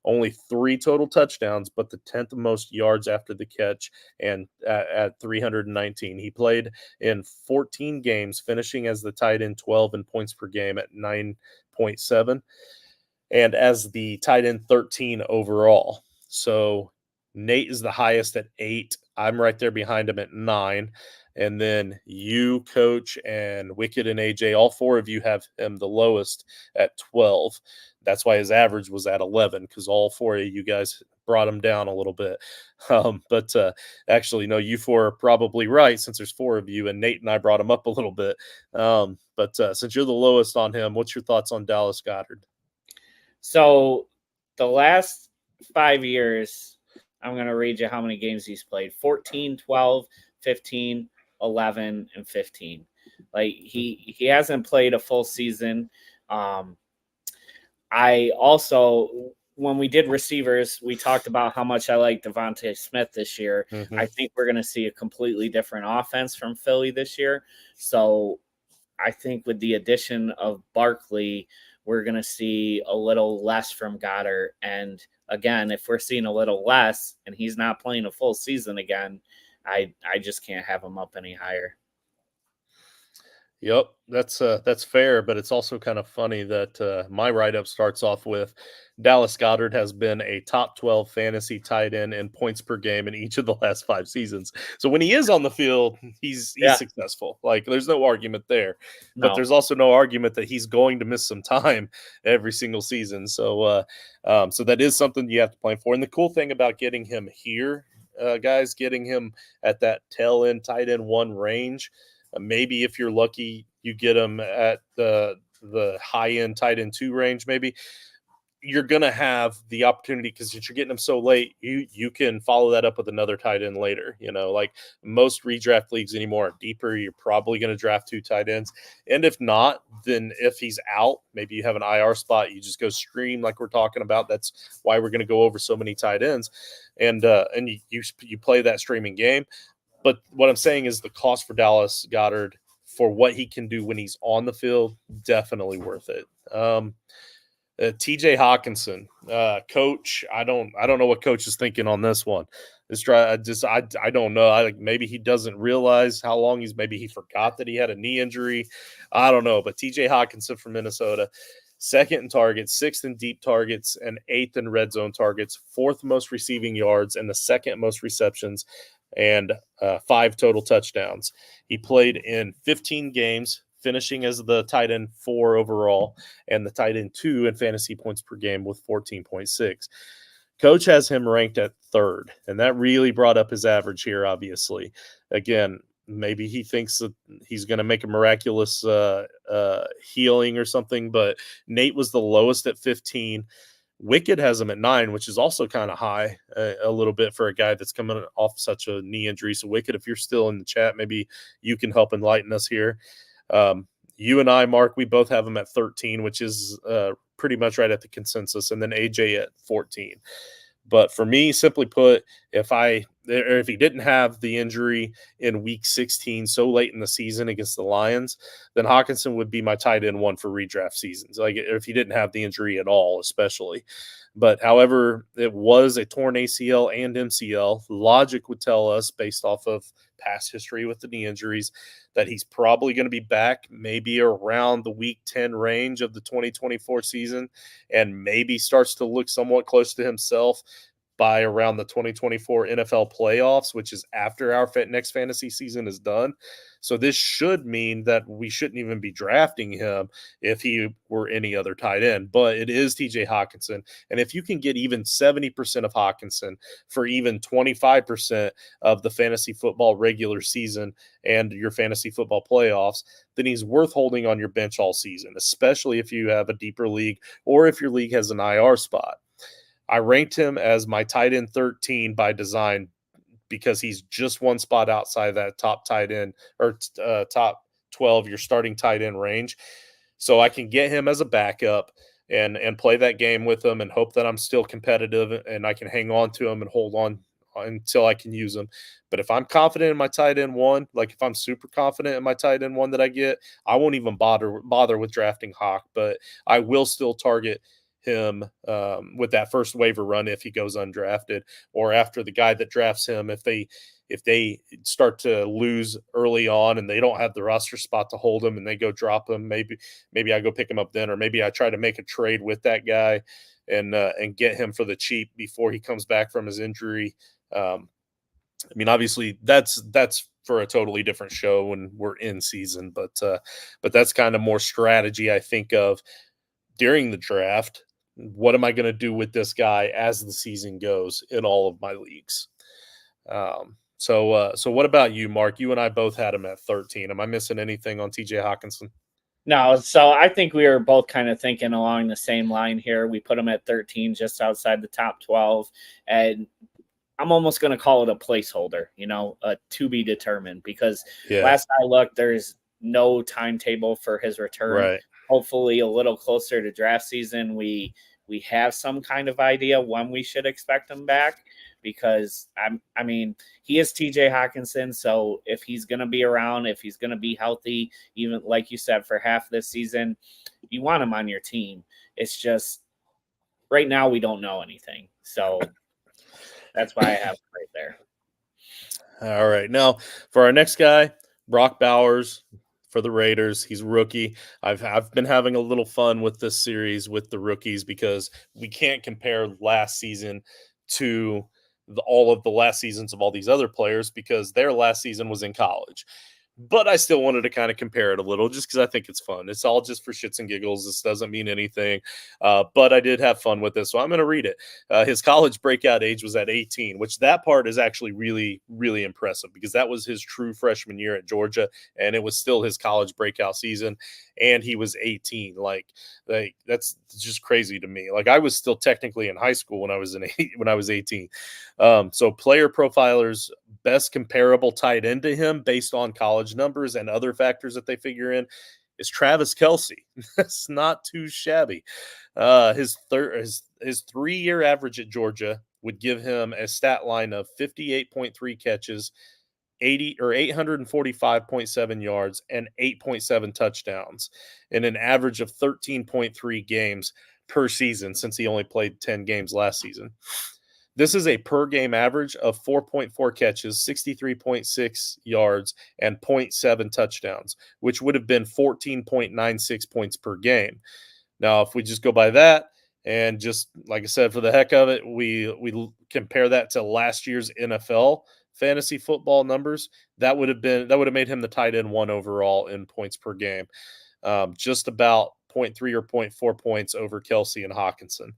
Only 3 total touchdowns, but the 10th most yards after the catch and at 319. He played in 14 games, finishing as the tight end 12 in points per game at 9.7 and as the tight end 13 overall. So Nate is the highest at 8. I'm right there behind him at 9. And then you, Coach, and Wicked and AJ, all 4 of you have him the lowest at 12. That's why his average was at 11 because all 4 of you guys brought him down a little bit. But actually, no, you 4 are probably right since there's 4 of you, and Nate and I brought him up a little bit. But since you're the lowest on him, what's your thoughts on Dallas Goedert? So the last 5 years, I'm going to read you how many games he's played: 14, 12, 15, 11, and 15. Like he hasn't played a full season. I also, when we did receivers, we talked about how much I like Devontae Smith this year. Mm-hmm. I think we're going to see a completely different offense from Philly this year. So I think with the addition of Barkley, we're going to see a little less from Goedert. And again, if we're seeing a little less and he's not playing a full season again, I just can't have him up any higher. Yep, that's fair, but it's also kind of funny that my write-up starts off with Dallas Goedert has been a top 12 fantasy tight end in points per game in each of the last 5 seasons. So when he is on the field, he's Yeah. successful. Like there's no argument there. But No. there's also no argument that he's going to miss some time every single season. So that is something you have to plan for. And the cool thing about getting him here, guys, getting him at that tail end tight end 1 range. Maybe if you're lucky, you get them at the high end tight end 2 range. Maybe you're gonna have the opportunity because since you're getting them so late, you can follow that up with another tight end later. Like most redraft leagues anymore are deeper. You're probably gonna draft 2 tight ends, and if not, then if he's out, maybe you have an IR spot. You just go stream like we're talking about. That's why we're gonna go over so many tight ends, and you play that streaming game. But what I'm saying is the cost for Dallas Goedert for what he can do when he's on the field, definitely worth it. TJ Hawkinson, coach. I don't know what coach is thinking on this one. I don't know. Maybe he doesn't realize how long maybe he forgot that he had a knee injury. I don't know. But TJ Hawkinson from Minnesota, 2nd in targets, 6th in deep targets, and 8th in red zone targets, 4th most receiving yards, and the 2nd most receptions, and 5 total touchdowns. He played in 15 games, finishing as the tight end 4 overall and the tight end 2 in fantasy points per game with 14.6. Coach has him ranked at 3rd, and that really brought up his average here, obviously. Again, maybe he thinks that he's going to make a miraculous healing or something, but Nate was the lowest at 15. Wicked has him at 9, which is also kind of high a little bit for a guy that's coming off such a knee injury. So Wicked, if you're still in the chat, maybe you can help enlighten us here. You and I, Mark, we both have him at 13, which is pretty much right at the consensus, and then AJ at 14. But for me, simply put, if he didn't have the injury in week 16 so late in the season against the Lions, then Hawkinson would be my tight end 1 for redraft seasons. Like if he didn't have the injury at all, especially. But however, it was a torn ACL and MCL. Logic would tell us, based off of past history with the knee injuries, that he's probably going to be back maybe around the week 10 range of the 2024 season and maybe starts to look somewhat close to himself by around the 2024 NFL playoffs, which is after our next fantasy season is done. So this should mean that we shouldn't even be drafting him if he were any other tight end, but it is TJ Hawkinson. And if you can get even 70% of Hawkinson for even 25% of the fantasy football regular season and your fantasy football playoffs, then he's worth holding on your bench all season, especially if you have a deeper league or if your league has an IR spot. I ranked him as my tight end 13 by design because he's just 1 spot outside that top tight end or top 12, your starting tight end range. So I can get him as a backup and play that game with him and hope that I'm still competitive and I can hang on to him and hold on until I can use him. But if I'm confident in my tight end 1, like if I'm super confident in my tight end 1 that I get, I won't even bother with drafting Hawk, but I will still target him with that first waiver run if he goes undrafted, or after the guy that drafts him, if they start to lose early on and they don't have the roster spot to hold him and they go drop him, maybe I go pick him up then, or maybe I try to make a trade with that guy and get him for the cheap before he comes back from his injury. I mean, obviously that's for a totally different show when we're in season, but that's kind of more strategy I think of during the draft. What am I going to do with this guy as the season goes in all of my leagues? So what about you, Mark? You and I both had him at 13. Am I missing anything on TJ Hawkinson? No, so I think we were both kind of thinking along the same line here. We put him at 13, just outside the top 12, and I'm almost going to call it a placeholder, to be determined, because last I looked, there's no timetable for his return. Right. Hopefully a little closer to draft season, we have some kind of idea when we should expect him back, because I mean, he is TJ Hawkinson. So if he's going to be around, if he's going to be healthy, even like you said, for half this season, you want him on your team. It's just right now we don't know anything. So that's why I have it right there. All right. Now, for our next guy, Brock Bowers, for the Raiders. He's a rookie. I've been having a little fun with this series with the rookies because we can't compare last season to all of the last seasons of all these other players because their last season was in college. But I still wanted to kind of compare it a little just because I think it's fun. It's all just for shits and giggles. This doesn't mean anything. But I did have fun with this, so I'm going to read it. His college breakout age was at 18, which that part is actually really, really impressive because that was his true freshman year at Georgia, and it was still his college breakout season, and he was 18. Like that's just crazy to me. Like I was still technically in high school when I was 18. So player profilers best comparable tight end to him based on college numbers and other factors that they figure in is Travis Kelce. That's not too shabby. His 3-year average at Georgia would give him a stat line of 58.3 catches, 845.7 yards, and 8.7 touchdowns in an average of 13.3 games per season since he only played 10 games last season. This is a per game average of 4.4 catches, 63.6 yards, and 0.7 touchdowns, which would have been 14.96 points per game. Now, if we just go by that and just, like I said, for the heck of it, we compare that to last year's NFL fantasy football numbers, that would have made him the tight end 1 overall in points per game. Just about 0.3 or 0.4 points over Kelce and Hawkinson.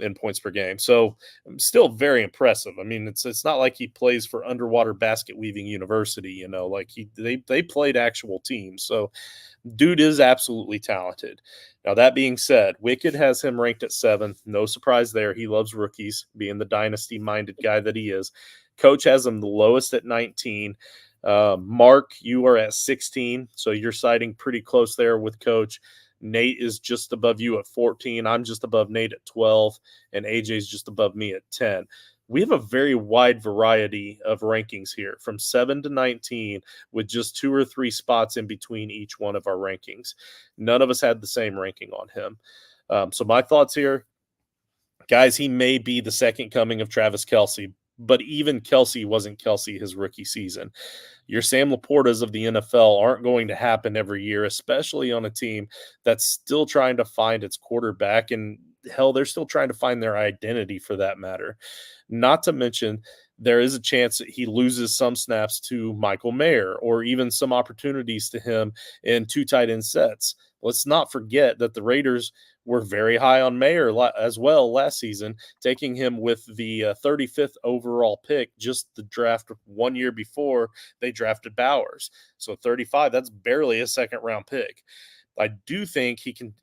In points per game. So still very impressive. I mean, it's not like he plays for Underwater Basket Weaving University, like they played actual teams. So dude is absolutely talented. Now, that being said, Wicked has him ranked at 7. No surprise there. He loves rookies, being the dynasty-minded guy that he is. Coach has him the lowest at 19. Mark, you are at 16, so you're siding pretty close there with Coach. Nate is just above you at 14. I'm just above Nate at 12, and AJ's just above me at 10. We have a very wide variety of rankings here from 7 to 19 with just 2 or 3 spots in between each one of our rankings. None of us had the same ranking on him. So my thoughts here, guys, he may be the second coming of Travis Kelce, but even Kelce wasn't Kelce his rookie season. Your Sam Laportas of the NFL aren't going to happen every year, especially on a team that's still trying to find its quarterback. And hell, they're still trying to find their identity for that matter. Not to mention, there is a chance that he loses some snaps to Michael Mayer or even some opportunities to him in 2 tight end sets. Let's not forget that the Raiders were very high on Mayer as well last season, taking him with the 35th overall pick, just the draft 1 year before they drafted Bowers. So 35, that's barely a second-round pick. I do think he can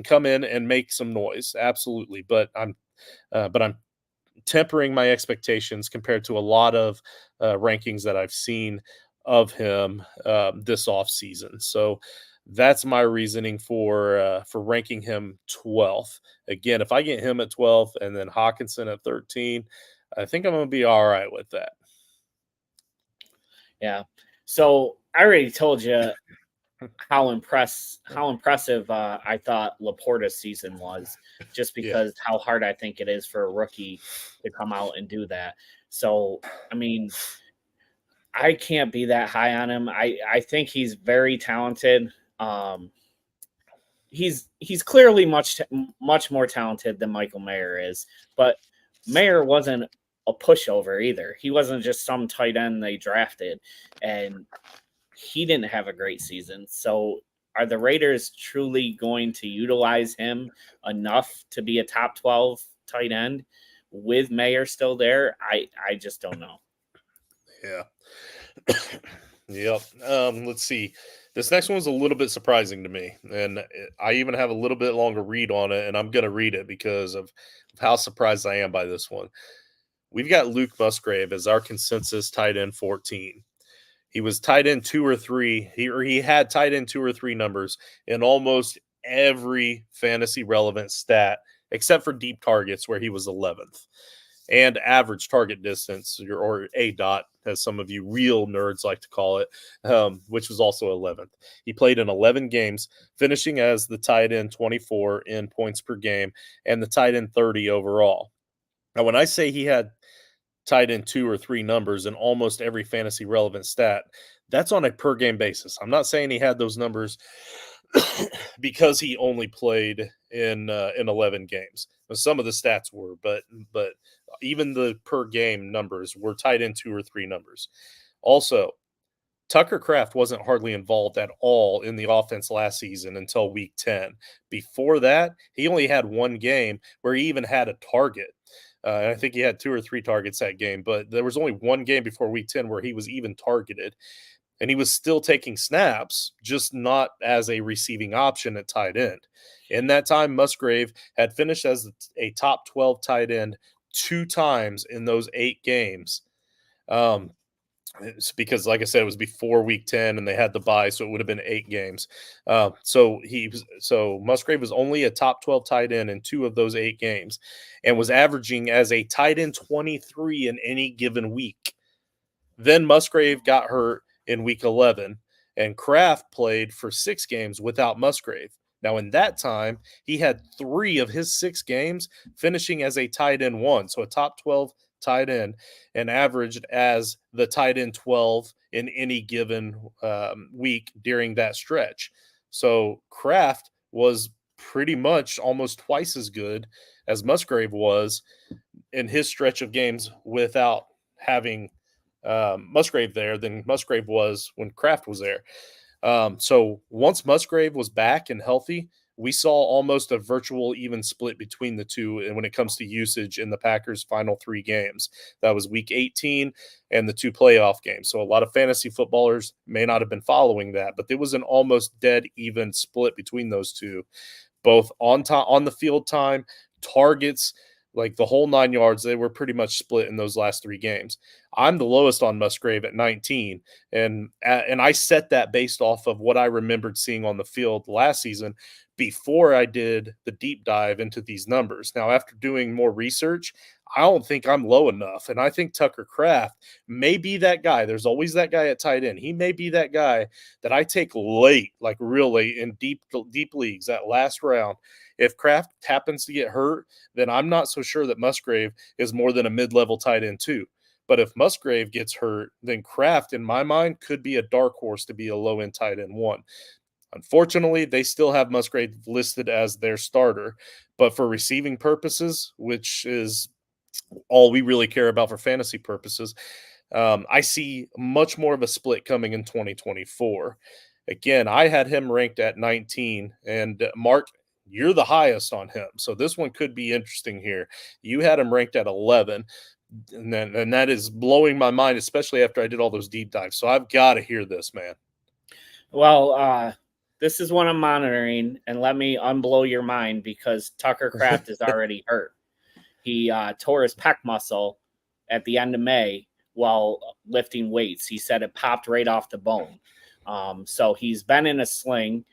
come in and make some noise, absolutely. But I'm tempering my expectations compared to a lot of rankings that I've seen of him this offseason. So that's my reasoning for ranking him 12th. Again, if I get him at 12 and then Hawkinson at 13, I think I'm going to be all right with that. Yeah. So I already told you how impressive I thought Laporta's season was, just because how hard I think it is for a rookie to come out and do that. So, I mean, I can't be that high on him. I think he's very talented. He's clearly much more talented than Michael Mayer is, but Mayer wasn't a pushover either. He wasn't just some tight end they drafted, and he didn't have a great season. So are the Raiders truly going to utilize him enough to be a top 12 tight end with Mayer still there? I just don't know. Yeah. Yep. Let's see. This next one's a little bit surprising to me, and I even have a little bit longer read on it, and I'm going to read it because of how surprised I am by this one. We've got Luke Musgrave as our consensus tight end 14. He was tight end 2 or 3. He had tight end 2 or 3 numbers in almost every fantasy relevant stat except for deep targets where he was 11th. And average target distance, or ADOT, as some of you real nerds like to call it, which was also 11th. He played in 11 games, finishing as the tight end 24 in points per game and the tight end 30 overall. Now, when I say he had tight end 2 or 3 numbers in almost every fantasy relevant stat. That's on a per game basis. I'm not saying he had those numbers because he only played in 11 games. Some of the stats were, but even the per game numbers were tight end 2 or 3 numbers. Also, Tucker Kraft wasn't hardly involved at all in the offense last season until week 10. Before that, he only had one game where he even had a target. And I think he had 2 or 3 targets that game, but there was only one game before week 10 where he was even targeted. And he was still taking snaps, just not as a receiving option at tight end. In that time, Musgrave had finished as a top 12 tight end 2 times in those 8 games. It's because, like I said, it was before week 10 and they had the bye, so it would have been 8 games. So Musgrave was only a top 12 tight end in 2 of those 8 games and was averaging as a tight end 23 in any given week. Then Musgrave got hurt in week 11, and Kraft played for 6 games without Musgrave. Now, in that time, he had 3 of his 6 games finishing as a tight end 1, so a top 12 tight end, and averaged as the tight end 12 in any given week during that stretch. So Kraft was pretty much almost twice as good as Musgrave was in his stretch of games without having Musgrave there than Musgrave was when Kraft was there. So once Musgrave was back and healthy, we saw almost a virtual even split between the two. And when it comes to usage in the Packers' final 3 games, that was week 18 and the 2 playoff games. So a lot of fantasy footballers may not have been following that, but there was an almost dead even split between those two, both on the field time, targets, like the whole 9 yards. They were pretty much split in those last 3 games. I'm the lowest on Musgrave at 19, and I set that based off of what I remembered seeing on the field last season before I did the deep dive into these numbers. Now, after doing more research, I don't think I'm low enough, and I think Tucker Kraft may be that guy. There's always that guy at tight end. He may be that guy that I take late, like real late in deep leagues, that last round. If Kraft happens to get hurt, then I'm not so sure that Musgrave is more than a mid-level tight end too. But if Musgrave gets hurt, then Kraft, in my mind, could be a dark horse to be a low-end tight end 1. Unfortunately, they still have Musgrave listed as their starter. But for receiving purposes, which is all we really care about for fantasy purposes, I see much more of a split coming in 2024. Again, I had him ranked at 19, and Mark, you're the highest on him. So this one could be interesting here. You had him ranked at 11. And that is blowing my mind, especially after I did all those deep dives. So I've got to hear this, man. Well, this is what I'm monitoring, and let me unblow your mind because Tucker Kraft is already hurt. He tore his pec muscle at the end of May while lifting weights. He said it popped right off the bone. So he's been in a sling.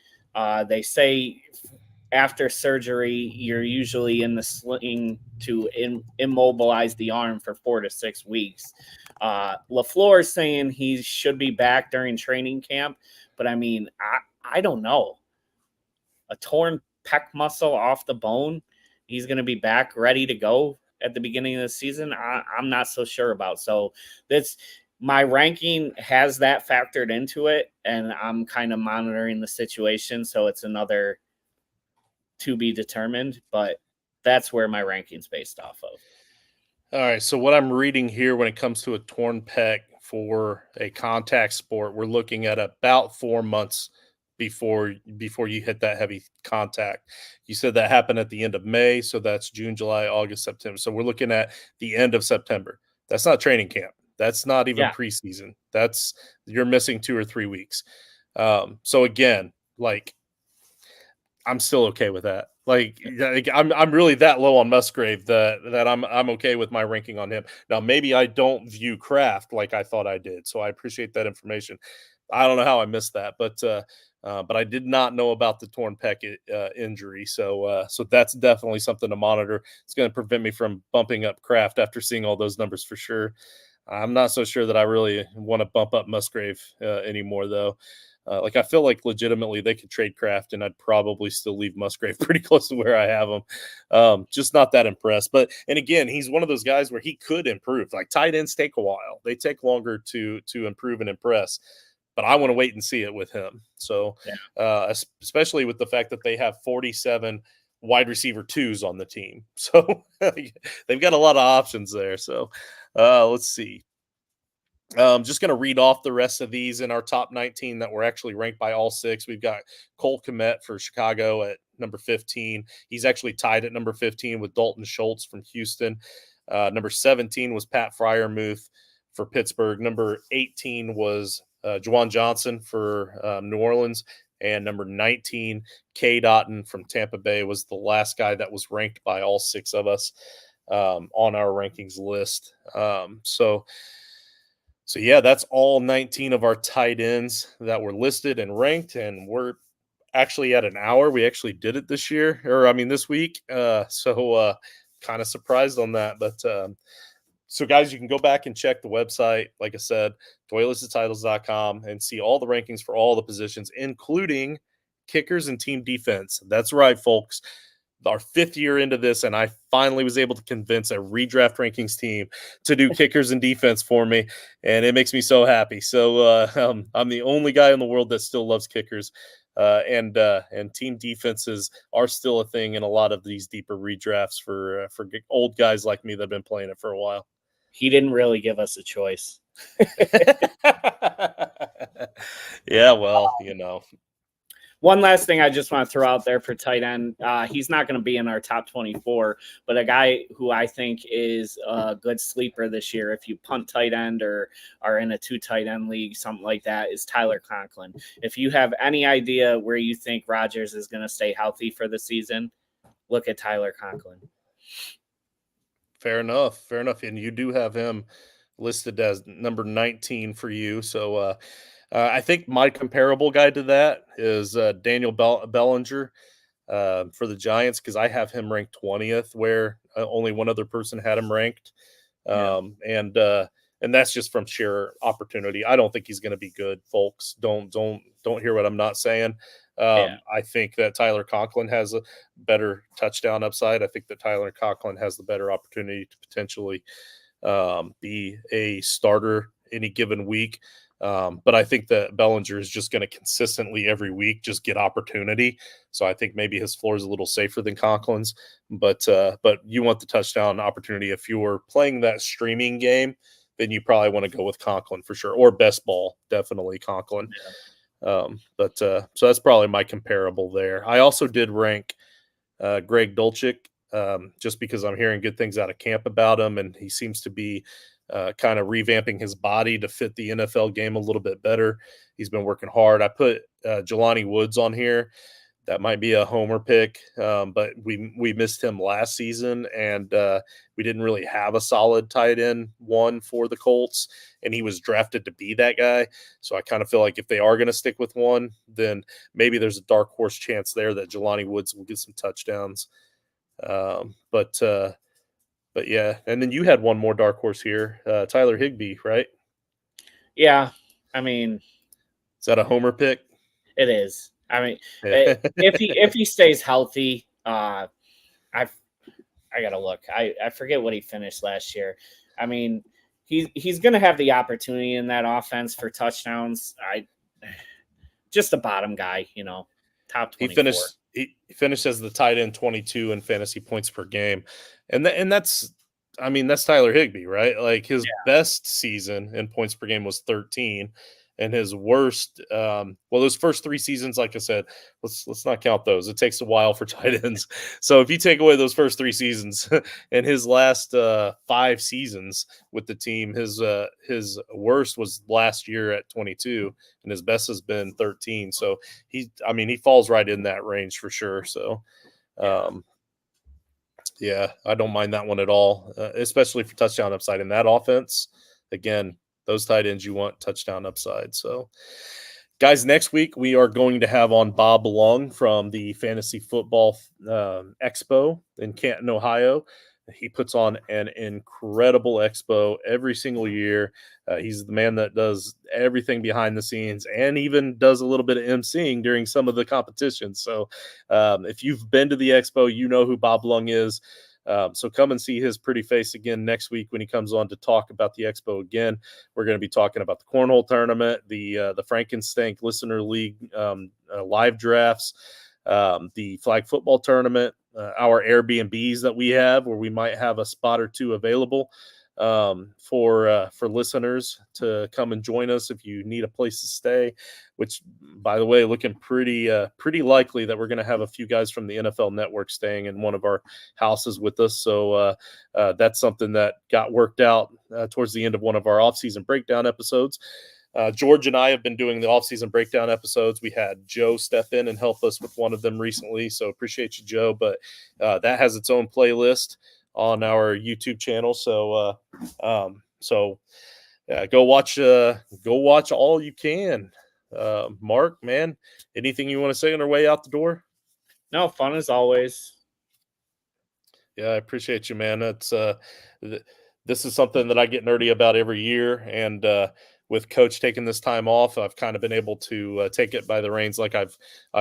They say after surgery, you're usually in the sling to immobilize the arm for 4 to 6 weeks. LaFleur is saying he should be back during training camp, but I mean, I don't know. A torn pec muscle off the bone, he's going to be back ready to go at the beginning of the season. I'm not so sure about. So my ranking has that factored into it, and I'm kind of monitoring the situation. So it's another to be determined, but that's where my ranking's based off of. All right. So what I'm reading here when it comes to a torn pec for a contact sport, we're looking at about 4 months before you hit that heavy contact. You said that happened at the end of May, so that's June, July, August, September. So we're looking at the end of September. That's not training camp. That's not even preseason. You're missing 2 or 3 weeks. So again, like, I'm still okay with that. Like I'm really that low on Musgrave that I'm okay with my ranking on him. Now maybe I don't view Kraft like I thought I did, so I appreciate that information. I don't know how I missed that, but I did not know about the torn pec injury. So that's definitely something to monitor. It's going to prevent me from bumping up Kraft after seeing all those numbers for sure. I'm not so sure that I really want to bump up Musgrave anymore, though. Like I feel like legitimately they could trade Kraft, and I'd probably still leave Musgrave pretty close to where I have him. Just not that impressed. But and again, he's one of those guys where he could improve. Like tight ends take a while; they take longer to improve and impress. But I want to wait and see it with him. So, especially with the fact that they have 47 wide receiver twos on the team, so they've got a lot of options there. So, let's see. Just going to read off the rest of these in our top 19 that were actually ranked by all six. We've got Cole Kmet for Chicago at number 15. He's actually tied at number 15 with Dalton Schultz from Houston. Number 17 was Pat Freiermuth for Pittsburgh. Number 18 was Juwan Johnson for New Orleans. And number 19, K. Dotton from Tampa Bay was the last guy that was ranked by all six of us on our rankings list. So yeah, that's all 19 of our tight ends that were listed and ranked, and we're actually at an hour. We actually did it this year, this week. So kind of surprised on that. But so guys, you can go back and check the website, like I said, toiletstotitles.com, and see all the rankings for all the positions, including kickers and team defense. That's right, folks. Our 5th year into this, and I finally was able to convince a redraft rankings team to do kickers and defense for me, and it makes me so happy. So I'm the only guy in the world that still loves kickers, and team defenses are still a thing in a lot of these deeper redrafts for old guys like me that have been playing it for a while. He didn't really give us a choice. Yeah, well, One last thing I just want to throw out there for tight end. He's not going to be in our top 24, but a guy who I think is a good sleeper this year, if you punt tight end or are in a 2 tight end league, something like that, is Tyler Conklin. If you have any idea where you think Rodgers is going to stay healthy for the season, look at Tyler Conklin. Fair enough. And you do have him listed as number 19 for you. So I think my comparable guy to that is Daniel Bellinger for the Giants, because I have him ranked 20th, where only one other person had him ranked. And that's just from sheer opportunity. I don't think he's going to be good, folks. Don't hear what I'm not saying. I think that Tyler Conklin has a better touchdown upside. I think that Tyler Conklin has the better opportunity to potentially be a starter any given week. But I think that Bellinger is just going to consistently every week just get opportunity. So I think maybe his floor is a little safer than Conklin's. But you want the touchdown opportunity. If you're playing that streaming game, then you probably want to go with Conklin for sure, or best ball, definitely Conklin. So that's probably my comparable there. I also did rank Greg Dulcich, just because I'm hearing good things out of camp about him, and he seems to be kind of revamping his body to fit the NFL game a little bit better. He's been working hard. I put Jelani Woods on here. That might be a homer pick, but we missed him last season, and we didn't really have a solid tight end one for the Colts, and he was drafted to be that guy. So I kind of feel like if they are going to stick with one, then maybe there's a dark horse chance there that Jelani Woods will get some touchdowns. But yeah, and then you had one more dark horse here, Tyler Higbee, right? Yeah, I mean, is that a homer pick? It is. I mean, if he stays healthy, I gotta look. I forget what he finished last year. I mean, he's gonna have the opportunity in that offense for touchdowns. Just a bottom guy, top 24. He finished as the tight end 22 in fantasy points per game, and that's Tyler Higbee, right? Like his best season in points per game was 13. And his worst, those first 3 seasons, like I said, let's not count those. It takes a while for tight ends. So if you take away those first 3 seasons and his last 5 seasons with the team, his worst was last year at 22, and his best has been 13. So he falls right in that range for sure. So, yeah, I don't mind that one at all, especially for touchdown upside in that offense. Again, those tight ends, you want touchdown upside. So, guys, next week we are going to have on Bob Long from the Fantasy Football Expo in Canton, Ohio. He puts on an incredible expo every single year. He's the man that does everything behind the scenes and even does a little bit of emceeing during some of the competitions. So if you've been to the expo, you know who Bob Lung is. So come and see his pretty face again next week when he comes on to talk about the expo again. We're going to be talking about the cornhole tournament, the Frankenstank Listener League live drafts, the flag football tournament, our Airbnbs that we have, where we might have a spot or two available for listeners to come and join us if you need a place to stay. Which, by the way, looking pretty likely that we're going to have a few guys from the NFL Network staying in one of our houses with us. So that's something that got worked out towards the end of one of our offseason breakdown episodes. George and I have been doing the offseason breakdown episodes. We had Joe step in and help us with one of them recently, so appreciate you, Joe. But that has its own playlist on our YouTube channel. So go watch all you can. Mark, man, anything you want to say on our way out the door? No, fun as always. Yeah, I appreciate you, man. That's this is something that I get nerdy about every year, and with Coach taking this time off, I've kind of been able to take it by the reins like I've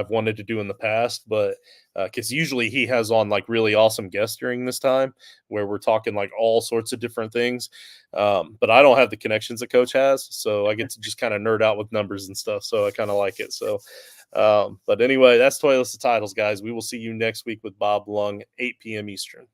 wanted to do in the past. But because usually he has on like really awesome guests during this time where we're talking like all sorts of different things. But I don't have the connections that Coach has, so I get to just kind of nerd out with numbers and stuff. So I kind of like it. So, but anyway, that's Toilets to Titles, guys. We will see you next week with Bob Lung, 8 p.m. Eastern.